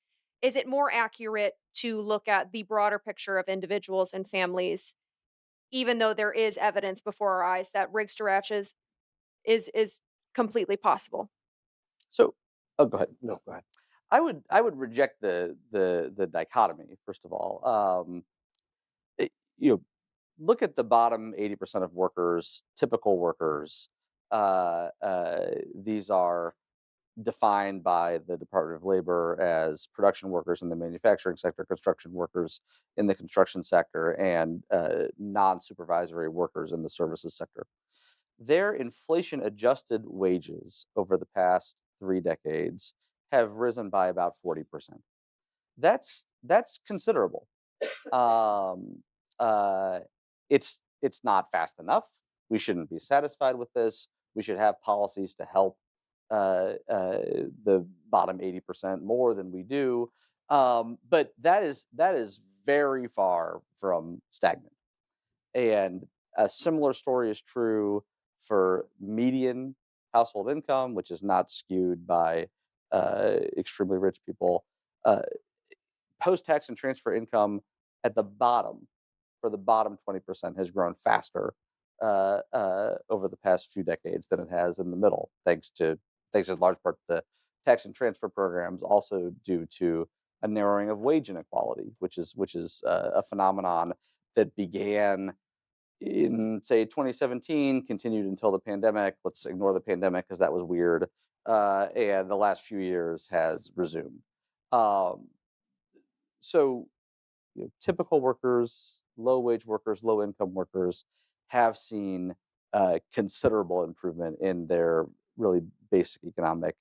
more accurate to look at the broader picture of individuals and families, even though there is evidence before our eyes that rigs to ratches is completely possible? So, oh, go ahead. No, go ahead. I would reject the dichotomy, first of all. It- you know, look at the bottom 80% of workers, typical workers. These are defined by the Department of Labor as production workers in the manufacturing sector, construction workers in the construction sector, and non-supervisory workers in the services sector. Their inflation adjusted wages over the past 3 decades have risen by about 40%. That's considerable. Um, uh, it's not fast enough. We shouldn't be satisfied with this. We should have policies to help the bottom 80% more than we do. But that is very far from stagnant. And a similar story is true for median household income, which is not skewed by extremely rich people. Uh, Post tax and transfer income at the bottom, for the bottom 20%, has grown faster over the past few decades than it has in the middle, thanks in large part to tax and transfer programs, also due to a narrowing of wage inequality, which is a phenomenon that began in, say, 2017, continued until the pandemic. Let's ignore the pandemic because that was weird, and the last few years has resumed. Um, so typical workers, low wage workers, low income workers have seen considerable improvement in their really basic economic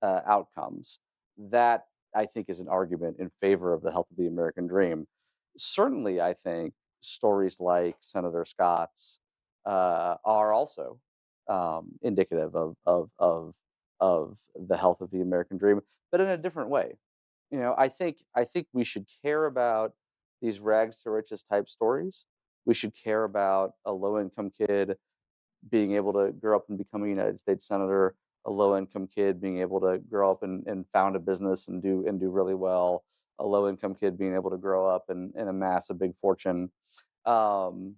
outcomes. That, I think, is an argument in favor of the health of the American dream. Certainly, I think stories like Senator Scott's are also indicative of the health of the American dream, but in a different way. I think we should care about these rags to riches type stories. We should care about a low income kid being able to grow up and become a United States senator, a low income kid being able to grow up and found a business and do really well, a low income kid being able to grow up and amass a big fortune. Um,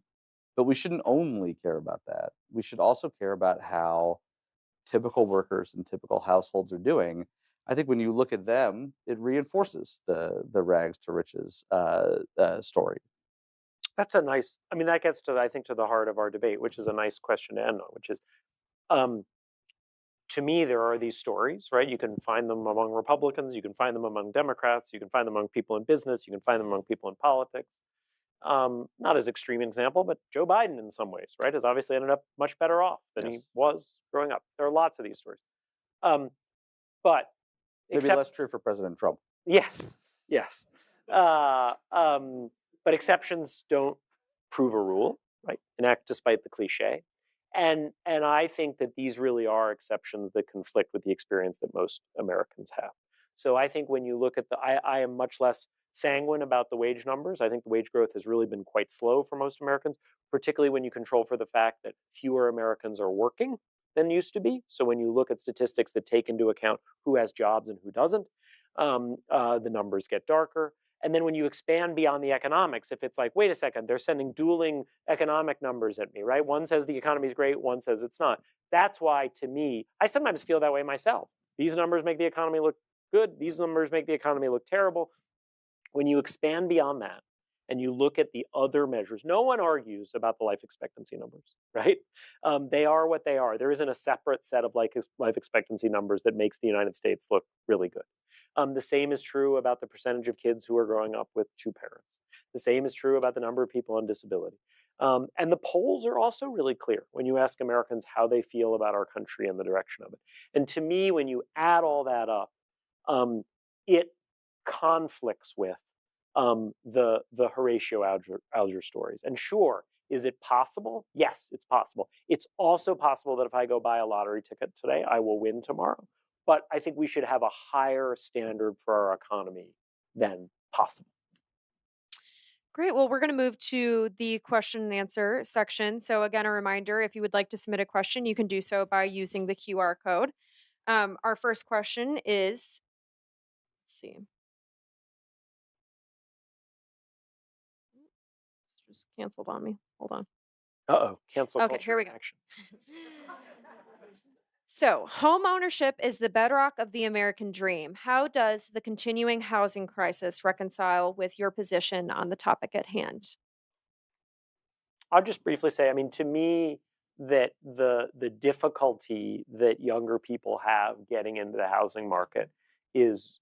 but we shouldn't only care about that. We should also care about how typical workers and typical households are doing. I think when you look at them, it reinforces the rags to riches story. That's a nice. I mean, that gets to, I think, to the heart of our debate, which is a nice question to end on. Which is, um, to me, there are these stories, right? You can find them among Republicans, you can find them among Democrats, you can find them among people in business, you can find them among people in politics. Not as extreme an example, but Joe Biden, in some ways, right, has obviously ended up much better off than he Yes. was growing up. There are lots of these stories, um, but Maybe except less true for President Trump. yes, yes. Uh, um, but exceptions don't prove a rule, right? Enact despite the cliche. And I think that these really are exceptions that conflict with the experience that most Americans have. So I think when you look at I am much less sanguine about the wage numbers. I think the wage growth has really been quite slow for most Americans, particularly when you control for the fact that fewer Americans are working than used to be. So when you look at statistics that take into account who has jobs and who doesn't, the numbers get darker. And then when you expand beyond the economics, if it's like, wait a second, they're sending dueling economic numbers at me, right? One says the economy is great, one says it's not. That's why, to me, I sometimes feel that way myself. These numbers make the economy look good. These numbers make the economy look terrible. When you expand beyond that and you look at the other measures, no one argues about the life expectancy numbers, right? They are what they are. There isn't a separate set of life expectancy numbers that makes the United States look really good. The same is true about the percentage of kids who are growing up with two parents. The same is true about the number of people on disability. And the polls are also really clear when you ask Americans how they feel about our country and the direction of it. And to me, when you add all that up, it conflicts with the Horatio Alger stories. And sure, is it possible? Yes, it's possible. It's also possible that if I go buy a lottery ticket today, I will win tomorrow. But I think we should have a higher standard for our economy than possible. Great. Well, we're going to move to the question and answer section. So, again, a reminder, if you would like to submit a question, you can do so by using the QR code. Our first question is, let's see. It's just canceled on me. Hold on. Uh-oh, cancel Okay, culture here we in go. action. So, home ownership is the bedrock of the American dream. How does the continuing housing crisis reconcile with your position on the topic at hand? I'll just briefly say, I mean, to me, that the difficulty that younger people have getting into the housing market is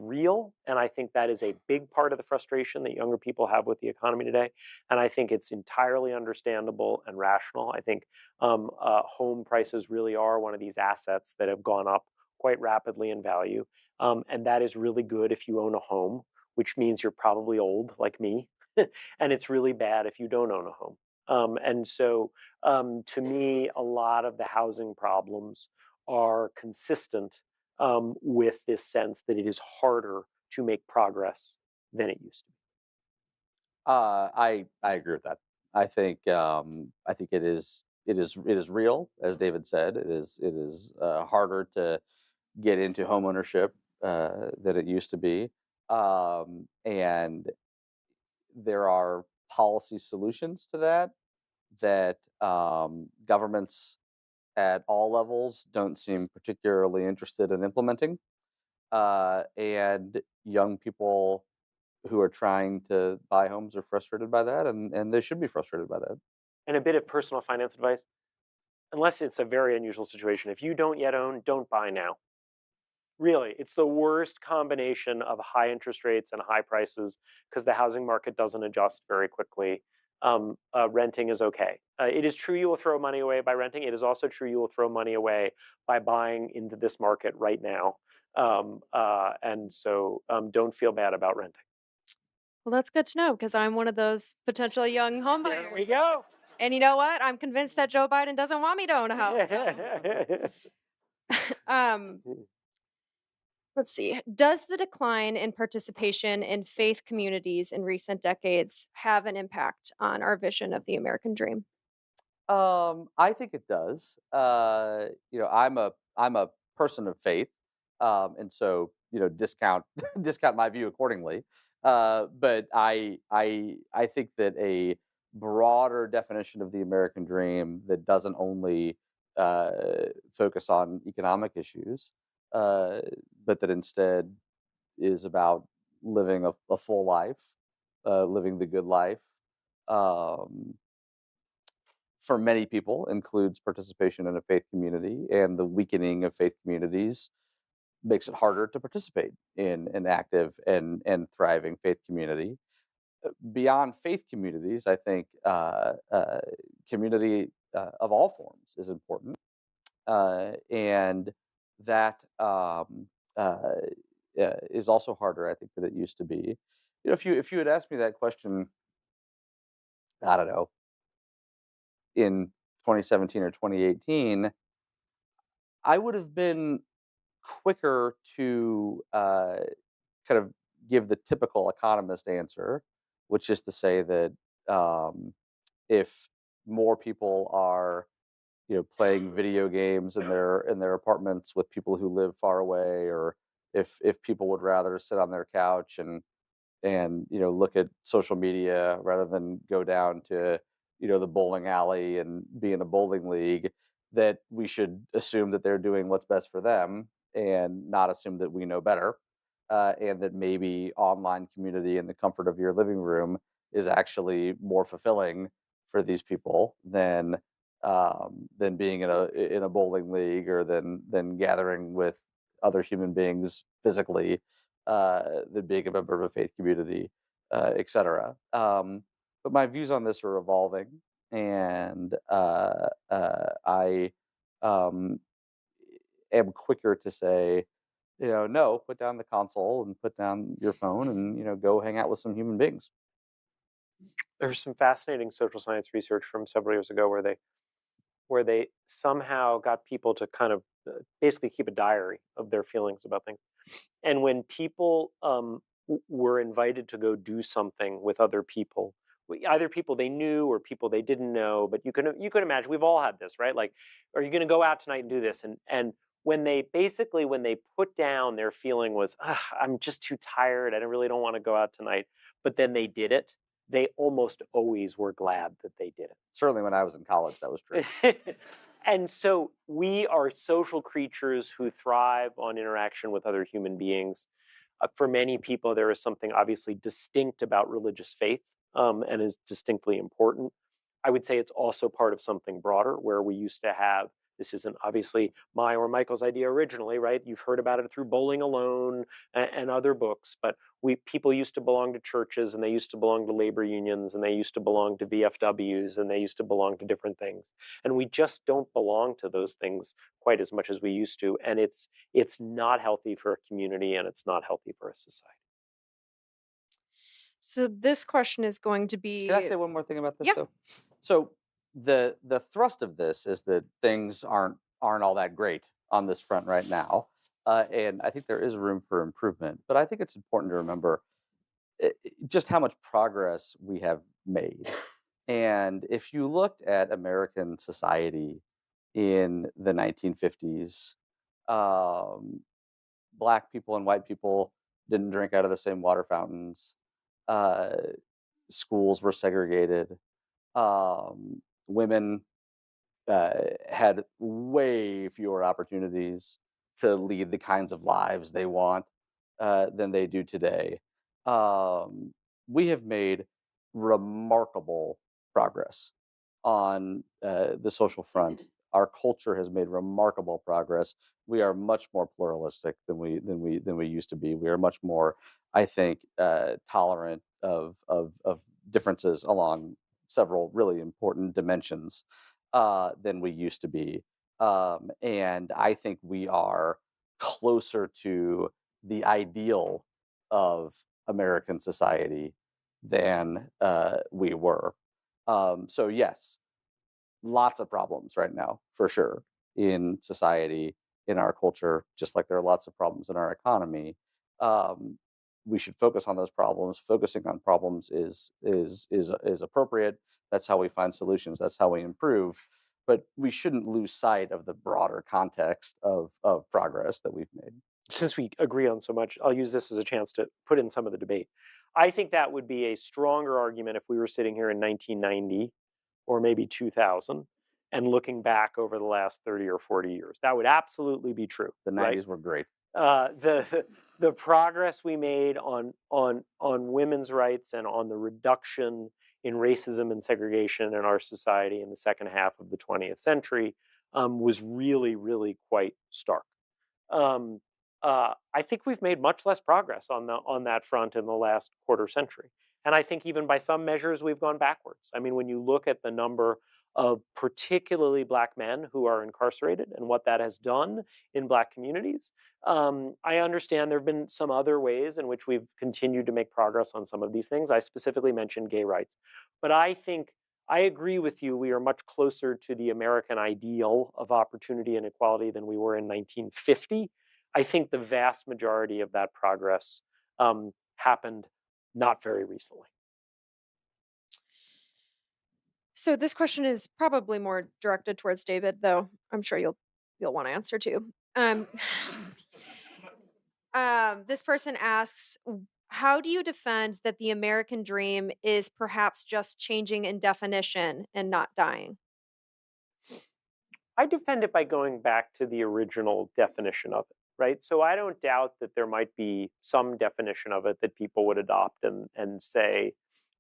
real, and I think that is a big part of the frustration that younger people have with the economy today. And I think it's entirely understandable and rational. I think home prices really are one of these assets that have gone up quite rapidly in value, and that is really good if you own a home, which means you're probably old like me. And it's really bad if you don't own a home. And so, to me, a lot of the housing problems are consistent with this sense that it is harder to make progress than it used to be. I agree with that. I think it is real, as David said. It is harder to get into home ownership than it used to be, and there are policy solutions to that governments at all levels don't seem particularly interested in implementing, and young people who are trying to buy homes are frustrated by that, and they should be frustrated by that. And a bit of personal finance advice, unless it's a very unusual situation, if you don't yet own, don't buy now. Really, it's the worst combination of high interest rates and high prices because the housing market doesn't adjust very quickly. Renting is okay. It is true you will throw money away by renting. It is also true you will throw money away by buying into this market right now. And so don't feel bad about renting. Well, that's good to know because I'm one of those potential young home There we buyers. go. And you know what? I'm convinced that Joe Biden doesn't want me to own a house. So. um, let's see. Does the decline in participation in faith communities in recent decades have an impact on our vision of the American dream? I think it does. I'm a person of faith, and so discount discount my view accordingly. But I think that a broader definition of the American dream that doesn't only uh, focus on economic issues, uh, but that instead is about living a full life, living the good life. Um, for many people includes participation in a faith community, and the weakening of faith communities makes it harder to participate in an active and thriving faith community. Beyond faith communities, I think community of all forms is important, and that is also harder, I think, than it used to be. If you had asked me that question, I don't know, in 2017 or 2018, I would have been quicker to kind of give the typical economist answer, which is to say that um, if more people are playing video games in their apartments with people who live far away, or if people would rather sit on their couch and look at social media rather than go down to the bowling alley and be in a bowling league, that we should assume that they're doing what's best for them and not assume that we know better, and that maybe online community in the comfort of your living room is actually more fulfilling for these people than being in a bowling league, or than gathering with other human beings physically, than being a member of a faith community, etc. But my views on this are evolving, and I um, am quicker to say, no, put down the console and put down your phone, and go hang out with some human beings. There's some fascinating social science research from several years ago where they somehow got people to kind of basically keep a diary of their feelings about things. And when people were invited to go do something with other people, either people they knew or people they didn't know, but you can imagine, we've all had this, right? Like, are you going to go out tonight and do this? And when they put down, their feeling was, I'm just too tired. I really don't want to go out tonight. But then they did it. they almost always were glad that they did it. Certainly when I was in college, that was true. And so we are social creatures who thrive on interaction with other human beings. For many people, there is something obviously distinct about religious faith, and is distinctly important. I would say it's also part of something broader where we used to have, this isn't obviously my or Michael's idea originally, right? You've heard about it through Bowling Alone and other books, but people used to belong to churches, and they used to belong to labor unions, and they used to belong to VFWs, and they used to belong to different things. And we just don't belong to those things quite as much as we used to. And it's not healthy for a community, and it's not healthy for a society. So this question is going to be. Can I say one more thing about this, Yeah. though? So the thrust of this is that things aren't all that great on this front right now, and I think there is room for improvement. But I think it's important to remember just how much progress we have made. And if you looked at American society in the 1950s, Black people and white people didn't drink out of the same water fountains. Uh, Schools were segregated. Women had way fewer opportunities to lead the kinds of lives they want than they do today. We have made remarkable progress on the social front. Our culture has made remarkable progress. We are much more pluralistic than we used to be. We are much more, I think, tolerant of differences along several really important dimensions than we used to be. And I think we are closer to the ideal of American society than we were. So yes, lots of problems right now, for sure, in society, in our culture, just like there are lots of problems in our economy. We should focus on those problems. Focusing on problems is appropriate. That's how we find solutions. That's how we improve. But we shouldn't lose sight of the broader context of progress that we've made. Since we agree on so much, I'll use this as a chance to put in some of the debate. I think that would be a stronger argument if we were sitting here in 1990 or maybe 2000 and looking back over the last 30 or 40 years. That would absolutely be true. The 90s right? were great. The progress we made on women's rights and on the reduction in racism and segregation in our society in the second half of the 20th century was really, really quite stark. I think we've made much less progress on that front in the last quarter century. And I think even by some measures, we've gone backwards. I mean, when you look at the number of particularly Black men who are incarcerated and what that has done in Black communities, I understand there have been some other ways in which we've continued to make progress on some of these things. I specifically mentioned gay rights. But I think I agree with you. We are much closer to the American ideal of opportunity and equality than we were in 1950. I think the vast majority of that progress happened not very recently. So this question is probably more directed towards David, though I'm sure you'll want to answer too. This person asks, how do you defend that the American dream is perhaps just changing in definition and not dying? I defend it by going back to the original definition of it, right? So I don't doubt that there might be some definition of it that people would adopt and say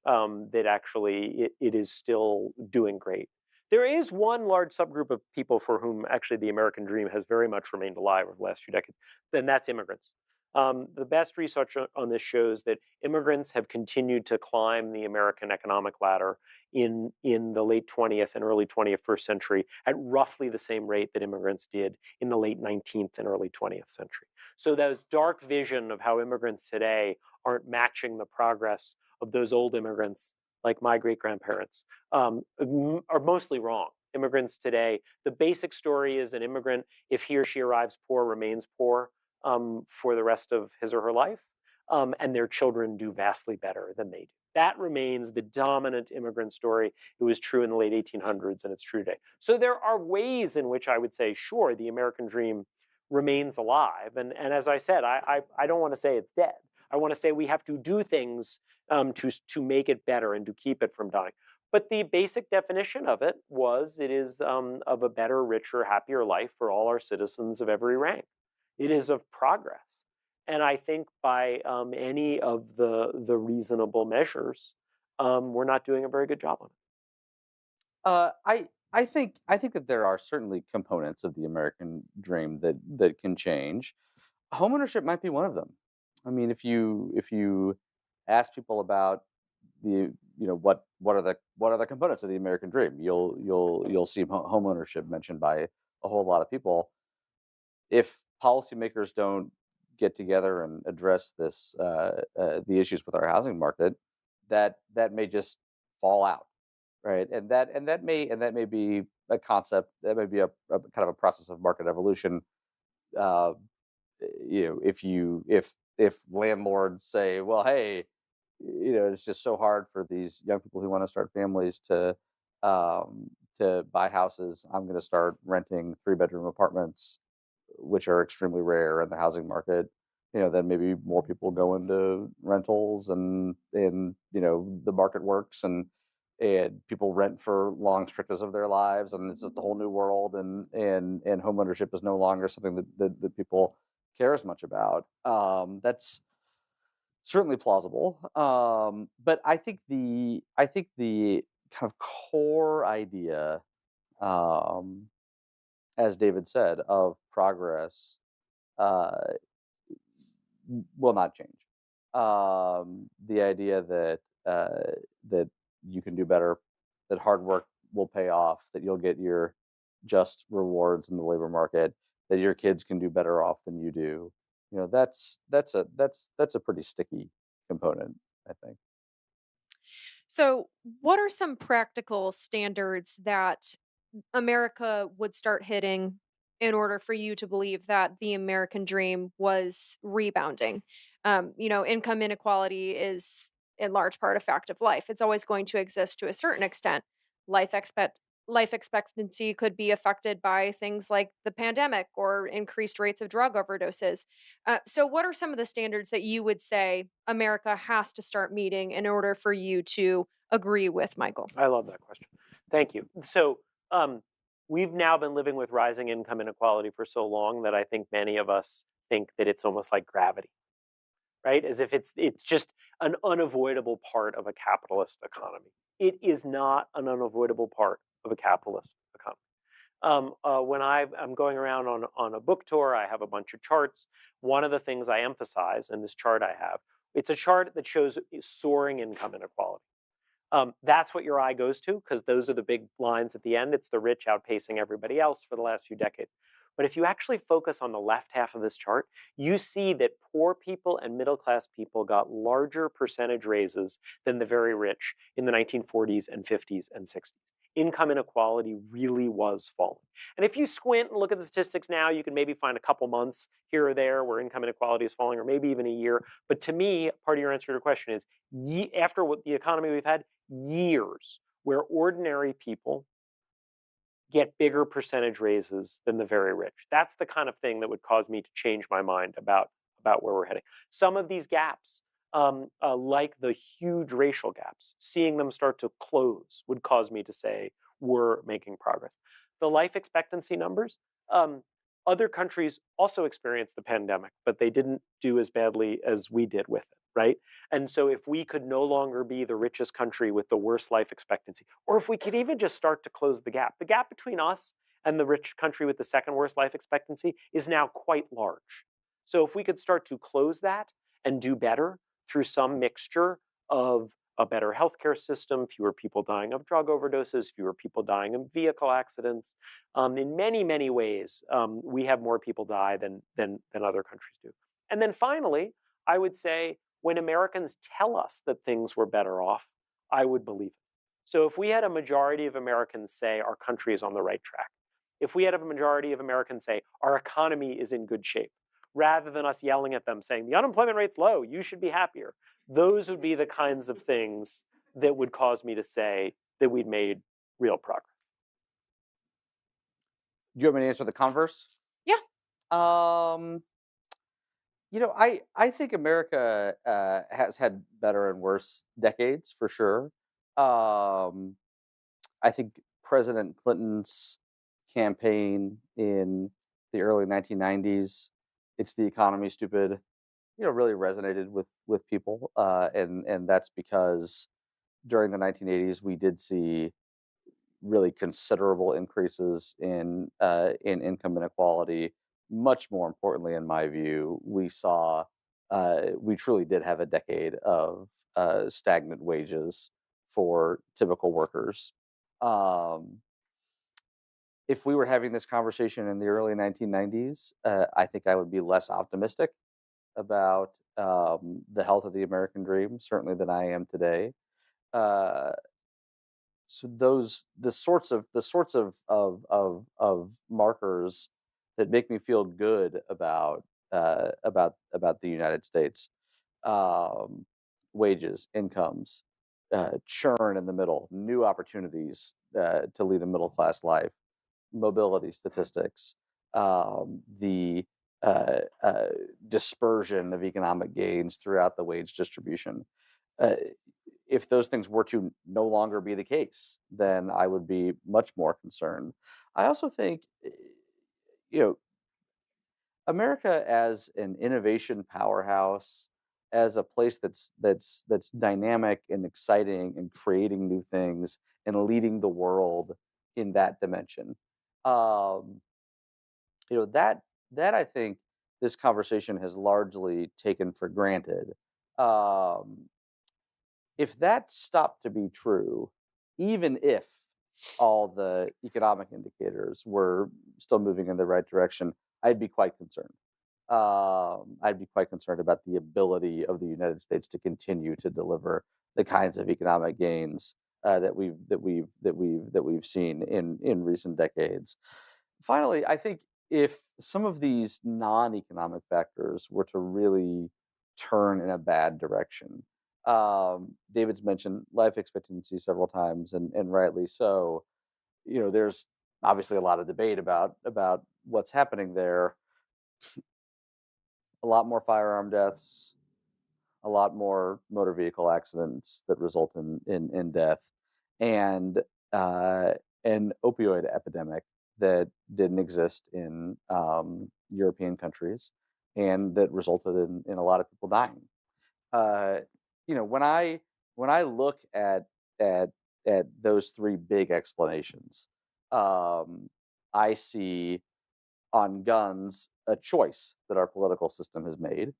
that actually it is still doing great. There is one large subgroup of people for whom actually the American dream has very much remained alive over the last few decades, and that's immigrants. The best research on this shows that immigrants have continued to climb the American economic ladder in the late 20th and early 21st century at roughly the same rate that immigrants did in the late 19th and early 20th century. So that dark vision of how immigrants today aren't matching the progress of those old immigrants, like my great-grandparents, are mostly wrong. Immigrants today, the basic story is an immigrant, if he or she arrives poor, remains poor for the rest of his or her life, and their children do vastly better than they do. That remains the dominant immigrant story. It was true in the late 1800s, and it's true today. So there are ways in which I would say, sure, the American dream remains alive. And as I said, I don't want to say it's dead. I want to say we have to do things to make it better and to keep it from dying. But the basic definition of it was it is of a better, richer, happier life for all our citizens of every rank. It is of progress. And I think by any of the reasonable measures, we're not doing a very good job on it. I think that there are certainly components of the American dream that can change. Homeownership might be one of them. I mean, if you ask people about the what are the components of the American dream, you'll see homeownership mentioned by a whole lot of people. If policymakers don't get together and address the issues with our housing market, that may just fall out, right? And that may be a concept, that may be a kind of a process of market evolution. Uh, if landlords say, well, hey, it's just so hard for these young people who want to start families to buy houses, I'm going to start renting 3-bedroom apartments, which are extremely rare in the housing market. Then maybe more people go into rentals, and the market works, and people rent for long stretches of their lives, and it's just a whole new world, and home ownership is no longer something that people care as much about. That's certainly plausible. But I think the kind of core idea, um, as David said, of progress uh, will not change. The idea that you can do better, that hard work will pay off, that you'll get your just rewards in the labor market, that your kids can do better off than you do. That's a pretty sticky component, I think. So, what are some practical standards that America would start hitting in order for you to believe that the American dream was rebounding? Income inequality is in large part a fact of life. It's always going to exist to a certain extent. Life expect Life expectancy could be affected by things like the pandemic or increased rates of drug overdoses. So, what are some of the standards that you would say America has to start meeting in order for you to agree with Michael? I love that question. Thank you. So we've now been living with rising income inequality for so long that I think many of us think that it's almost like gravity, right? As if it's just an unavoidable part of a capitalist economy. It is not an unavoidable part of a capitalist economy. When I'm going around on a book tour, I have a bunch of charts. One of the things I emphasize in this chart I have, it's a chart that shows soaring income inequality. That's what your eye goes to, because those are the big lines at the end. It's the rich outpacing everybody else for the last few decades. But if you actually focus on the left half of this chart, you see that poor people and middle-class people got larger percentage raises than the very rich in the 1940s and 50s and 60s. Income inequality really was falling. And if you squint and look at the statistics now, you can maybe find a couple months here or there where income inequality is falling, or maybe even a year. But to me, part of your answer to your question is, after what the economy we've had, years where ordinary people get bigger percentage raises than the very rich. That's the kind of thing that would cause me to change my mind about where we're heading. Some of these gaps, like the huge racial gaps, seeing them start to close would cause me to say we're making progress. The life expectancy numbers, other countries also experienced the pandemic, but they didn't do as badly as we did with it, right? And so if we could no longer be the richest country with the worst life expectancy, or if we could even just start to close the gap between us and the rich country with the second worst life expectancy is now quite large. So if we could start to close that and do better through some mixture of a better healthcare system, fewer people dying of drug overdoses, fewer people dying of vehicle accidents. In many, many ways, we have more people die than other countries do. And then finally, I would say when Americans tell us that things were better off, I would believe it. So if we had a majority of Americans say our country is on the right track, if we had a majority of Americans say our economy is in good shape, rather than us yelling at them saying the unemployment rate's low, you should be happier, those would be the kinds of things that would cause me to say that we'd made real progress. Do you want me to answer the converse? Yeah. Um, I think America has had better and worse decades for sure. Um, I think President Clinton's campaign in the early 1990s, "It's the economy, stupid," really resonated with people, and that's because during the 1980s we did see really considerable increases in income inequality. Much more importantly, in my view, we truly did have a decade of stagnant wages for typical workers. Um, if we were having this conversation in the early 1990s, I think I would be less optimistic about the health of the American dream, certainly than I am today. Uh, so those the sorts of markers that make me feel good about the United States, um, wages, incomes, churn in the middle, new opportunities to lead a middle class life, mobility statistics, the dispersion of economic gains throughout the wage distribution. Uh, if those things were to no longer be the case, then I would be much more concerned. I also think, you know, America as an innovation powerhouse, as a place that's dynamic and exciting and creating new things and leading the world in that dimension. Um, that I think this conversation has largely taken for granted. Um, if that stopped to be true, even if all the economic indicators were still moving in the right direction, I'd be quite concerned. I'd be quite concerned about the ability of the United States to continue to deliver the kinds of economic gains that we've seen in recent decades. Finally, I think if some of these non-economic factors were to really turn in a bad direction, David's mentioned life expectancy several times, and rightly so. There's obviously a lot of debate about what's happening there. A lot more firearm deaths, a lot more motor vehicle accidents that result in death, and uh, an opioid epidemic that didn't exist in European countries, and that resulted in a lot of people dying. uh, when I look at at those three big explanations, um, I see on guns a choice that our political system has made.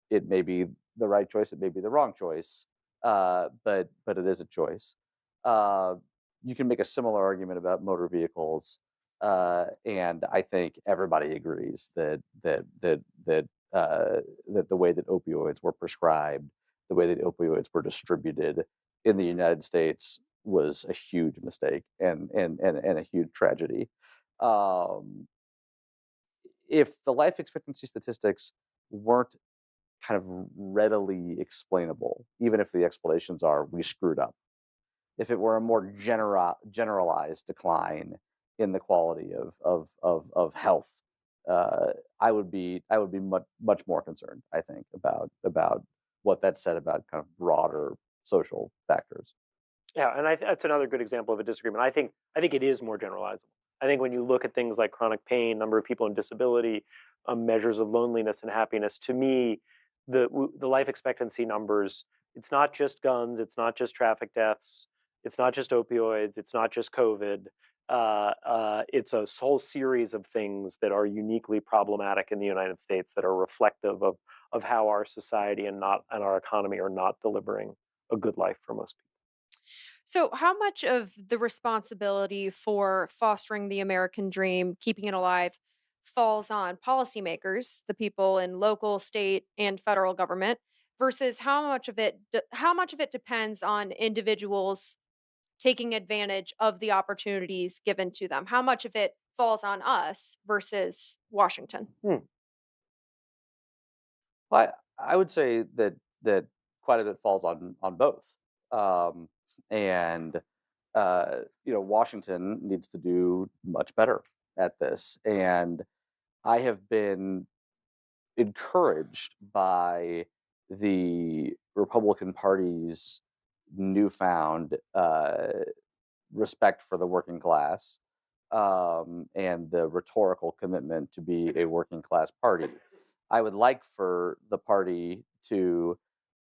It may be the right choice, it may be the wrong choice, but it is a choice. Uh, you can make a similar argument about motor vehicles, and I think everybody agrees that the way that opioids were prescribed, the way that opioids were distributed in the United States was a huge mistake and a huge tragedy. Um, if the life expectancy statistics weren't kind of readily explainable, even if the explanations are we screwed up, if it were a more generalized decline in the quality of health, I would be much more concerned. I think about what that said about kind of broader social factors. Yeah, and that's another good example of a disagreement. I think it is more generalizable. I think when you look at things like chronic pain, number of people in disability, measures of loneliness and happiness, to me, the life expectancy numbers. It's not just guns. It's not just traffic deaths. It's not just opioids. It's not just COVID. It's a whole series of things that are uniquely problematic in the United States that are reflective of how our society and our economy are not delivering a good life for most people. So, how much of the responsibility for fostering the American dream, keeping it alive, falls on policymakers, the people in local, state, and federal government, versus how much of it depends on individuals taking advantage of the opportunities given to them? How much of it falls on us versus Washington? Hmm. Well, I would say that quite a bit falls on both, um, and Washington needs to do much better at this. And I have been encouraged by the Republican Party's newfound respect for the working class, and the rhetorical commitment to be a working class party. I would like for the party to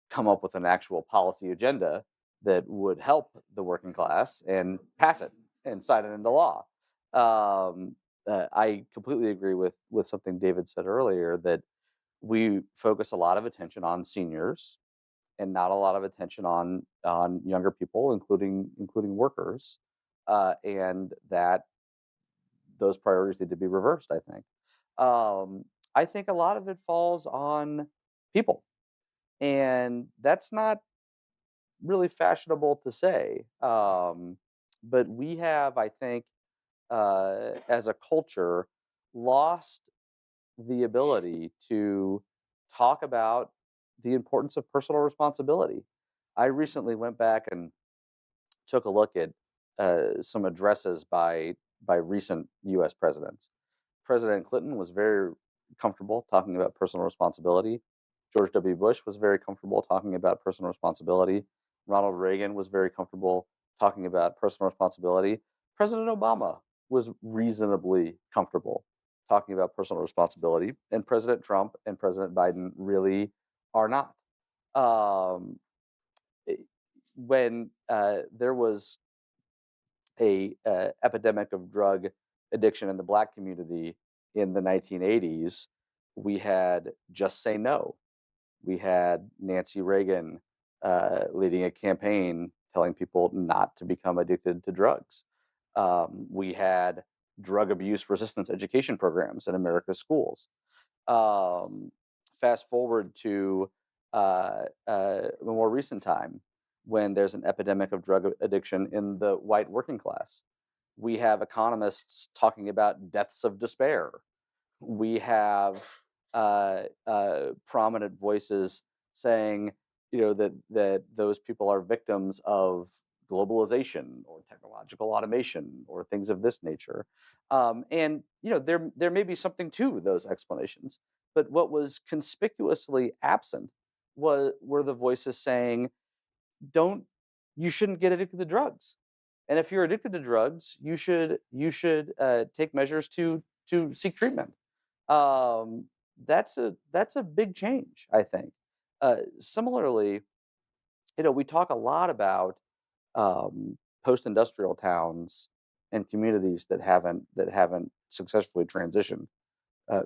come up with an actual policy agenda that would help the working class and pass it and sign it into law. I completely agree with something David said earlier, that we focus a lot of attention on seniors and not a lot of attention on younger people, including workers, and that those priorities need to be reversed. I think a lot of it falls on people, and that's not really fashionable to say. But we have, I think, as a culture, lost the ability to talk about the importance of personal responsibility. I recently went back and took a look at some addresses by recent U.S. presidents. President Clinton was very comfortable talking about personal responsibility. George W. Bush was very comfortable talking about personal responsibility. Ronald Reagan was very comfortable talking about personal responsibility. President Obama was reasonably comfortable talking about personal responsibility, and President Trump and President Biden really are not. Um, when there was a epidemic of drug addiction in the Black community in the 1980s, we had Just Say No. We had Nancy Reagan leading a campaign telling people not to become addicted to drugs. We had drug abuse resistance education programs in America's schools. Um, Fast forward to a more recent time, when there's an epidemic of drug addiction in the white working class. We have economists talking about deaths of despair. We have prominent voices saying, that those people are victims of globalization or technological automation or things of this nature. And there may be something to those explanations, but what was conspicuously absent were the voices saying, don't you shouldn't get addicted to drugs, and if you're addicted to drugs, you should take measures to seek treatment. um, that's a big change, I think. Similarly, we talk a lot about post-industrial towns and communities that haven't successfully transitioned.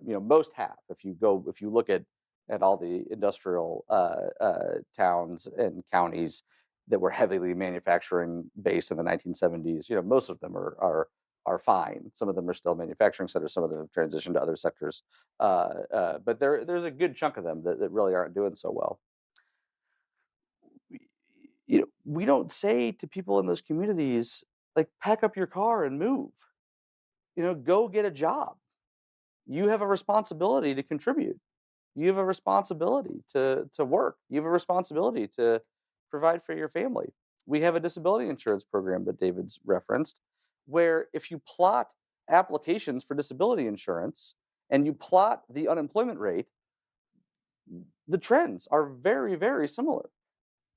Most have. If you look at all the industrial towns and counties that were heavily manufacturing based in the 1970s, most of them are fine. Some of them are still manufacturing centers. Some of them have transitioned to other sectors, but there's a good chunk of them that really aren't doing so well. We don't say to people in those communities, like, pack up your car and move. Go get a job. You have a responsibility to contribute. You have a responsibility to work. You have a responsibility to provide for your family. We have a disability insurance program that David's referenced, where if you plot applications for disability insurance and you plot the unemployment rate, the trends are very, very similar.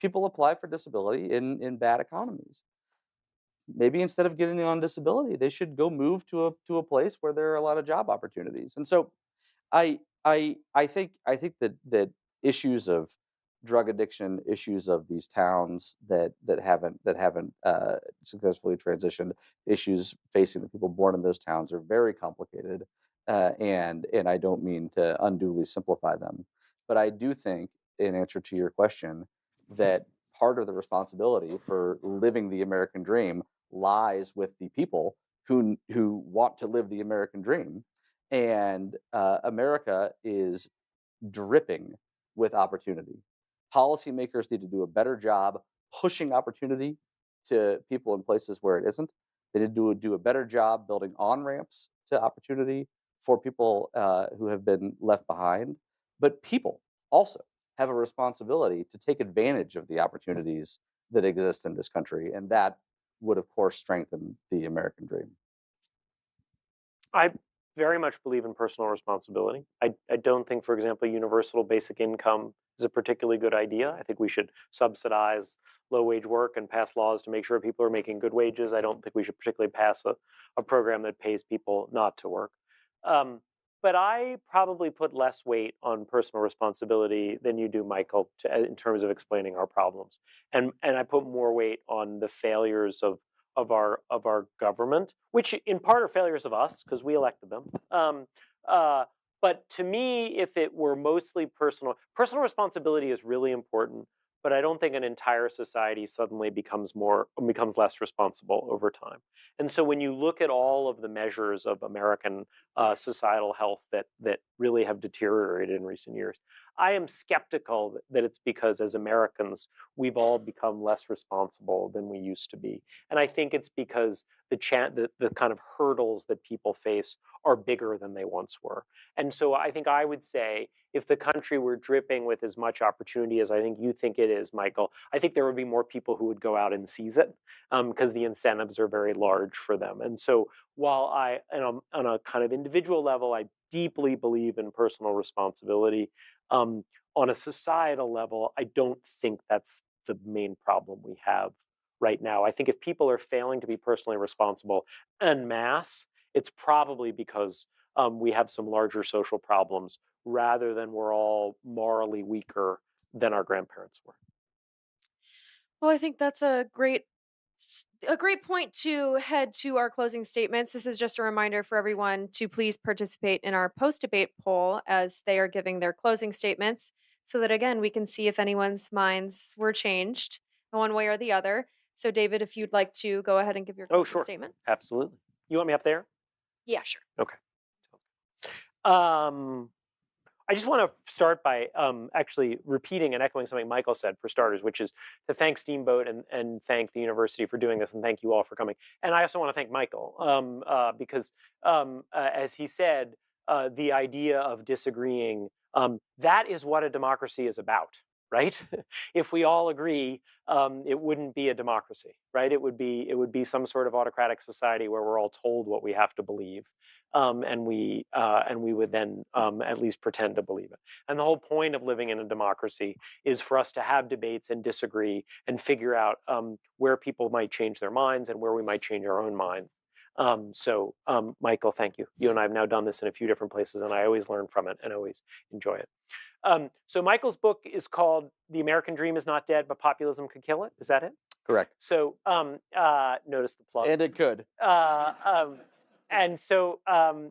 People apply for disability in bad economies. Maybe instead of getting on disability, they should go move to a place where there are a lot of job opportunities. And so I think that issues of drug addiction, issues of these towns that haven't successfully transitioned, issues facing the people born in those towns are very complicated, and I don't mean to unduly simplify them, but I do think, in answer to your question, that part of the responsibility for living the American dream lies with the people who want to live the American dream. And America is dripping with opportunity. Policymakers need to do a better job pushing opportunity to people in places where it isn't. They need to do a better job building on ramps to opportunity for people who have been left behind. But people also have a responsibility to take advantage of the opportunities that exist in this country. And that would, of course, strengthen the American dream. I very much believe in personal responsibility. I don't think, for example, universal basic income is a particularly good idea. I think we should subsidize low-wage work and pass laws to make sure people are making good wages. I don't think we should particularly pass a program that pays people not to work. But I probably put less weight on personal responsibility than you do, Michael, in terms of explaining our problems. And I put more weight on the failures of our government, which in part are failures of us because we elected them. But to me, if it were mostly personal responsibility is really important. But I don't think an entire society suddenly becomes less responsible over time. And so when you look at all of the measures of American societal health that really have deteriorated in recent years, I am skeptical that it's because as Americans, we've all become less responsible than we used to be. And I think it's because the kind of hurdles that people face are bigger than they once were. And so I think I would say if the country were dripping with as much opportunity as I think you think it is, Michael, I think there would be more people who would go out and seize it because the incentives are very large for them. And so while on a kind of individual level, I deeply believe in personal responsibility, on a societal level, I don't think that's the main problem we have right now. I think if people are failing to be personally responsible en masse, it's probably because we have some larger social problems rather than we're all morally weaker than our grandparents were. Well, I think that's a great point to head to our closing statements. This is just a reminder for everyone to please participate in our post-debate poll as they are giving their closing statements so that, again, we can see if anyone's minds were changed one way or the other. So, David, if you'd like to go ahead and give your closing statement. Absolutely. You want me up there? Yeah, sure. Okay. I just want to start by actually repeating and echoing something Michael said for starters, which is to thank Steamboat and thank the university for doing this and thank you all for coming. And I also want to thank Michael because as he said, the idea of disagreeing, that is what a democracy is about, right? If we all agree, it wouldn't be a democracy, right? It would be some sort of autocratic society where we're all told what we have to believe. And we would then at least pretend to believe it. And the whole point of living in a democracy is for us to have debates and disagree and figure out where people might change their minds and where we might change our own minds. So Michael, thank you. You and I have now done this in a few different places, and I always learn from it and always enjoy it. So Michael's book is called "The American Dream Is Not Dead, but Populism Could Kill It." Is that it? Correct. So notice the plug. And it could. And so I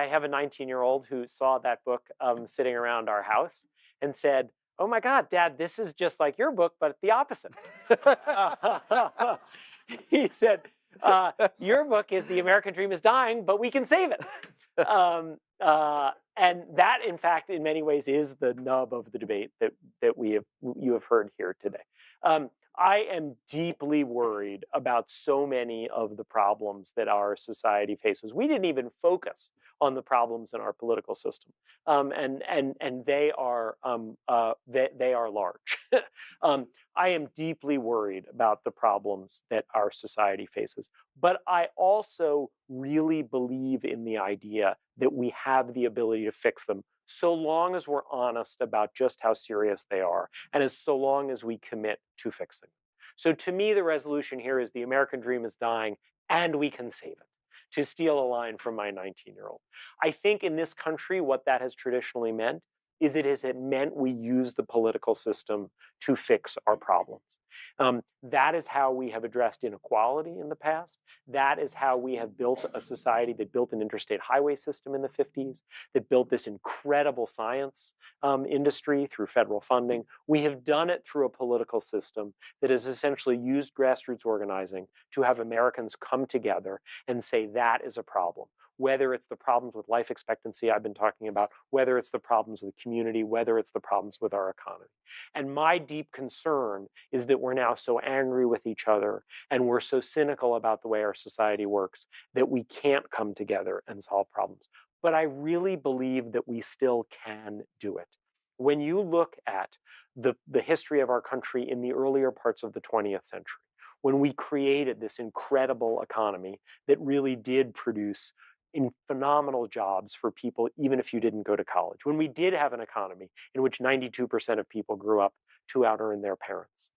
have a 19-year-old who saw that book sitting around our house and said, "Oh my God, Dad, this is just like your book, but the opposite." He said, "Your book is The American Dream is Dying, but we can save it." And that, in fact, in many ways is the nub of the debate that you have heard here today. I am deeply worried about so many of the problems that our society faces. We didn't even focus on the problems in our political system, and they are large. I am deeply worried about the problems that our society faces, but I also really believe in the idea that we have the ability to fix them so long as we're honest about just how serious they are, and so long as we commit to fixing them. So to me, the resolution here is the American dream is dying and we can save it, to steal a line from my 19-year-old. I think in this country, what that has traditionally meant is it meant we use the political system to fix our problems. That is how we have addressed inequality in the past. That is how we have built a society that built an interstate highway system in the 50s, that built this incredible science industry through federal funding. We have done it through a political system that has essentially used grassroots organizing to have Americans come together and say that is a problem. Whether it's the problems with life expectancy I've been talking about, whether it's the problems with community, whether it's the problems with our economy. And my deep concern is that we're now so angry with each other and we're so cynical about the way our society works that we can't come together and solve problems. But I really believe that we still can do it. When you look at the history of our country in the earlier parts of the 20th century, when we created this incredible economy that really did produce in phenomenal jobs for people, even if you didn't go to college. When we did have an economy in which 92% of people grew up to out-earn their parents.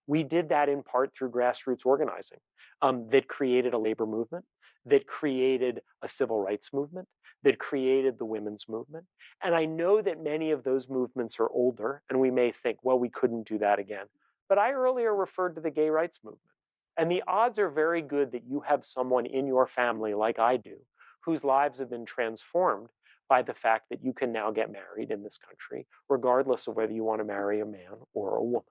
We did that in part through grassroots organizing that created a labor movement, that created a civil rights movement, that created the women's movement. And I know that many of those movements are older, and we may think, well, we couldn't do that again. But I earlier referred to the gay rights movement. And the odds are very good that you have someone in your family, like I do, whose lives have been transformed by the fact that you can now get married in this country, regardless of whether you want to marry a man or a woman.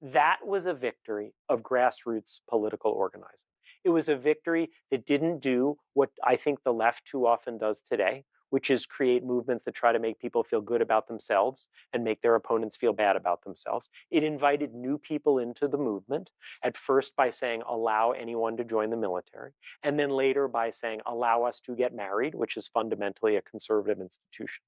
That was a victory of grassroots political organizing. It was a victory that didn't do what I think the left too often does today, which is create movements that try to make people feel good about themselves and make their opponents feel bad about themselves. It invited new people into the movement, at first by saying, allow anyone to join the military, and then later by saying, allow us to get married, which is fundamentally a conservative institution.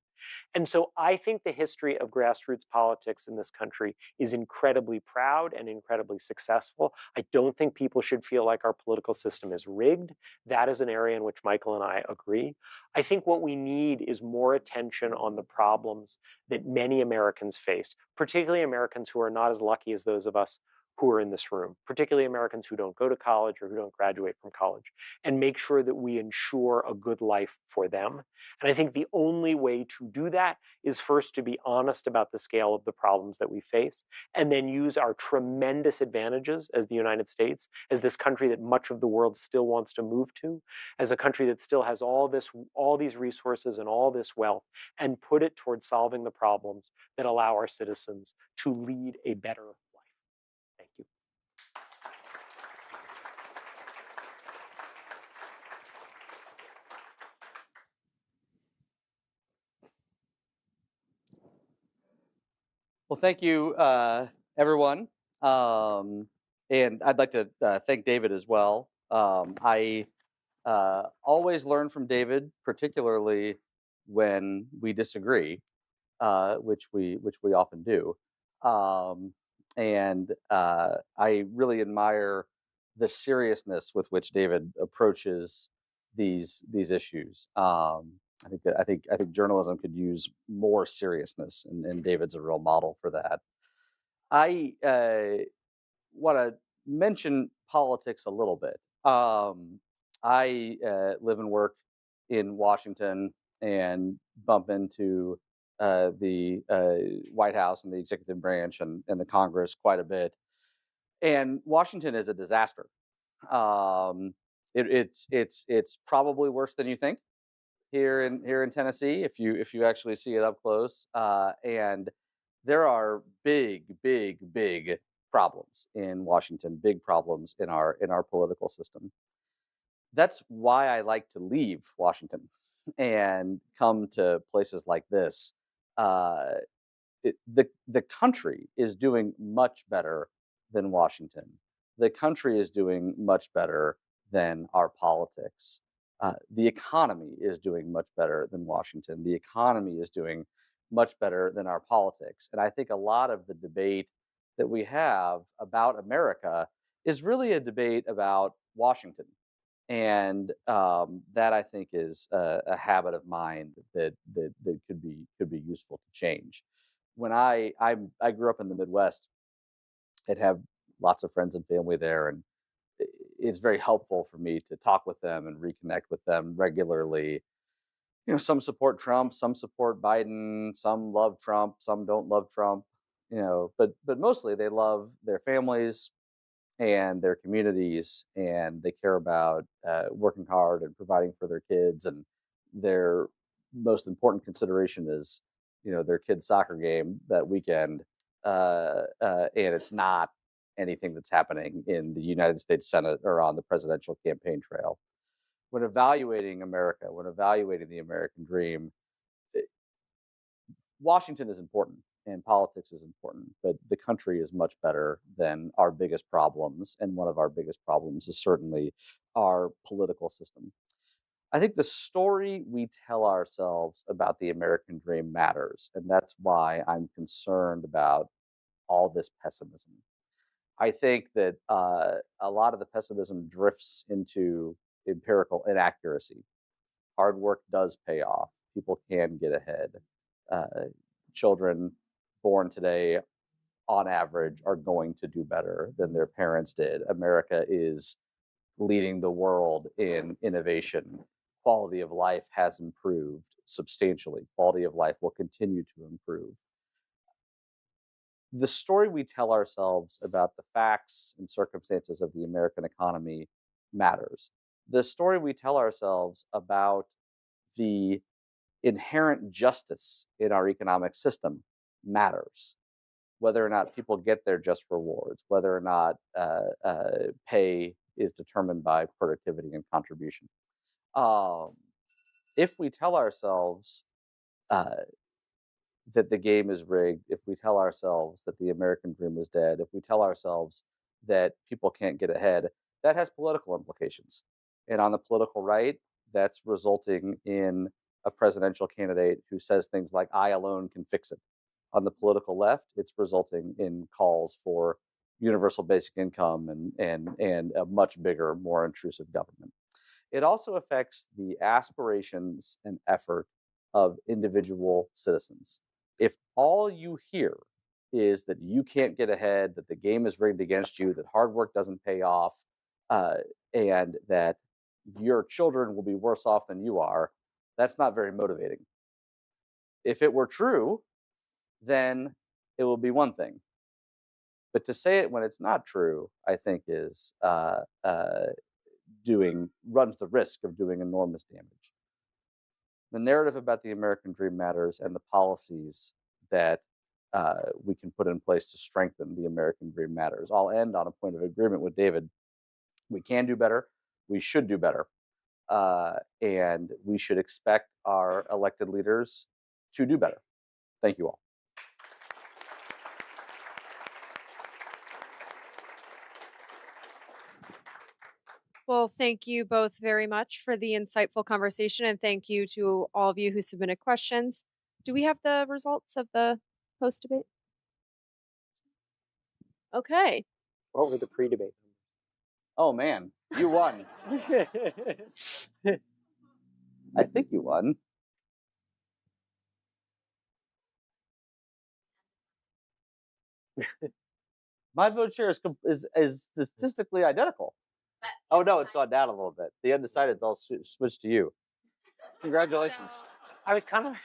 And so I think the history of grassroots politics in this country is incredibly proud and incredibly successful. I don't think people should feel like our political system is rigged. That is an area in which Michael and I agree. I think what we need is more attention on the problems that many Americans face, particularly Americans who are not as lucky as those of us who are in this room, particularly Americans who don't go to college or who don't graduate from college, and make sure that we ensure a good life for them. And I think the only way to do that is first to be honest about the scale of the problems that we face, and then use our tremendous advantages as the United States, as this country that much of the world still wants to move to, as a country that still has all these resources and all this wealth, and put it towards solving the problems that allow our citizens to lead a better life. Thank you. Well, thank you, everyone. And I'd like to thank David as well. I always learn from David, particularly when we disagree, which we often do. And I really admire the seriousness with which David approaches these issues. I think journalism could use more seriousness, and David's a real model for that. I want to mention politics a little bit. I live and work in Washington and bump into the White House and the executive branch and the Congress quite a bit. And Washington is a disaster. It's probably worse than you think here in Tennessee if you actually see it up close. And there are big problems in Washington, big problems in our political system. That's why I like to leave Washington and come to places like this. The country is doing much better than Washington. The country is doing much better than our politics. The economy is doing much better than Washington. The economy is doing much better than our politics. And I think a lot of the debate that we have about America is really a debate about Washington. And that I think is a habit of mind that could be useful to change. When I grew up in the Midwest and have lots of friends and family there, and it's very helpful for me to talk with them and reconnect with them regularly. You know, some support Trump, some support Biden, some love Trump, some don't love Trump. You know, but mostly they love their families and their communities, and they care about working hard and providing for their kids. And their most important consideration is, you know, their kid's soccer game that weekend, and it's not anything that's happening in the United States Senate or on the presidential campaign trail. When evaluating America, when evaluating the American dream, Washington is important and politics is important, but the country is much better than our biggest problems. And one of our biggest problems is certainly our political system. I think the story we tell ourselves about the American dream matters. And that's why I'm concerned about all this pessimism. I think that a lot of the pessimism drifts into empirical inaccuracy. Hard work does pay off. People can get ahead. Children born today, on average, are going to do better than their parents did. America is leading the world in innovation. Quality of life has improved substantially. Quality of life will continue to improve. The story we tell ourselves about the facts and circumstances of the American economy matters. The story we tell ourselves about the inherent justice in our economic system matters. Whether or not people get their just rewards, whether or not pay is determined by productivity and contribution. If we tell ourselves that the game is rigged, if we tell ourselves that the American dream is dead, if we tell ourselves that people can't get ahead, that has political implications. And on the political right, that's resulting in a presidential candidate who says things like, I alone can fix it. On the political left, it's resulting in calls for universal basic income and a much bigger, more intrusive government. It also affects the aspirations and effort of individual citizens. If all you hear is that you can't get ahead, that the game is rigged against you, that hard work doesn't pay off, and that your children will be worse off than you are, that's not very motivating. If it were true, then it will be one thing. But to say it when it's not true, I think is runs the risk of doing enormous damage. The narrative about the American dream matters, and the policies that we can put in place to strengthen the American dream matters. I'll end on a point of agreement with David. We can do better. We should do better. And we should expect our elected leaders to do better. Thank you all. Well, thank you both very much for the insightful conversation, and thank you to all of you who submitted questions. Do we have the results of the post debate? Okay. What were the pre-debate Oh man, you won. numbers? I think you won. My vote share is statistically identical. Oh no, it's gone down a little bit. The undecided's all switched to you. Congratulations. I was kind of.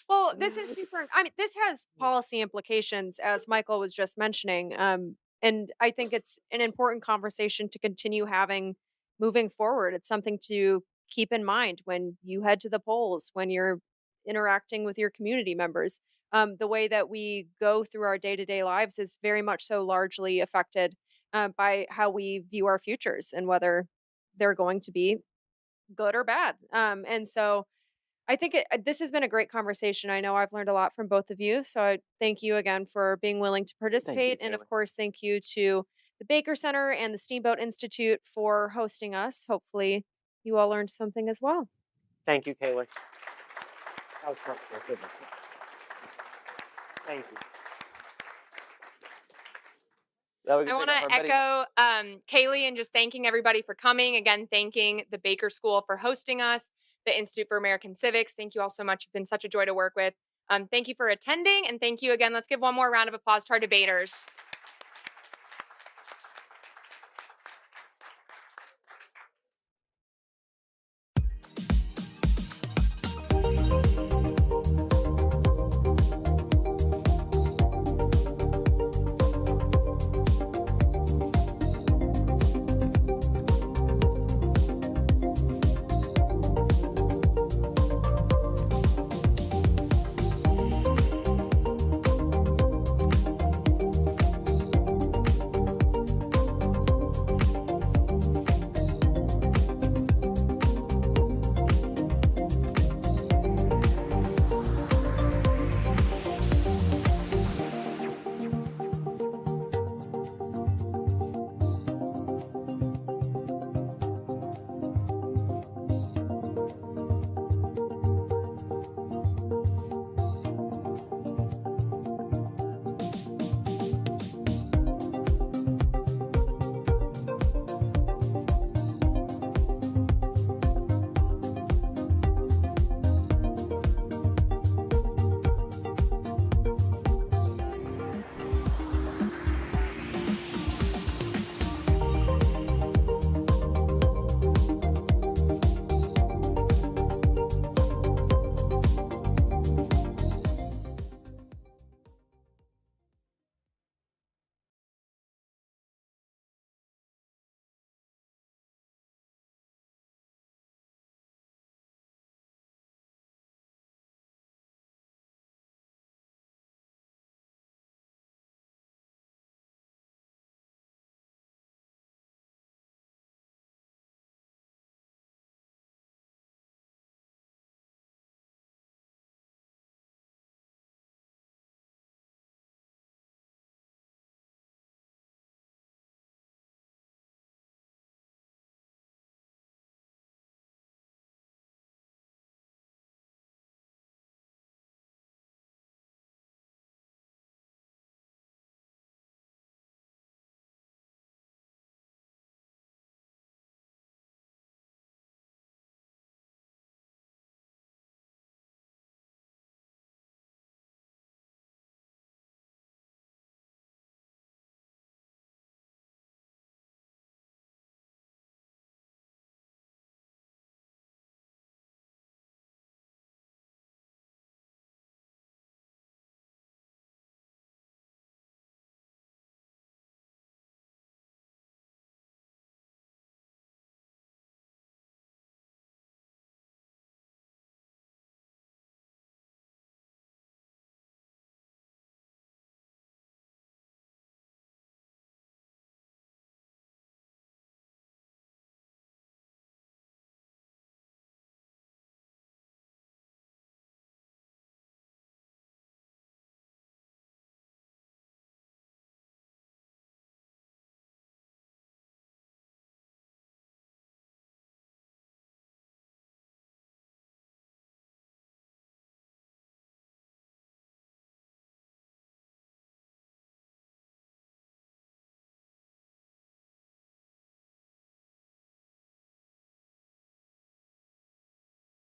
Well, this is super. I mean, this has policy implications, as Michael was just mentioning. And I think it's an important conversation to continue having moving forward. It's something to keep in mind when you head to the polls, when you're interacting with your community members. The way that we go through our day to day lives is very much so largely affected by how we view our futures and whether they're going to be good or bad. And so I think this has been a great conversation. I know I've learned a lot from both of you. So I thank you again for being willing to participate. And of Kaylee. course, thank you to the Baker Center and the Steamboat Institute for hosting us. Hopefully, you all learned something as well. Thank you, Kaylee. That was fun. Thank you. I want to echo Kaylee and just thanking everybody for coming. Again, thanking the Baker School for hosting us, the Institute for American Civics. Thank you all so much. You've been such a joy to work with. Thank you for attending, and thank you again. Let's give one more round of applause to our debaters.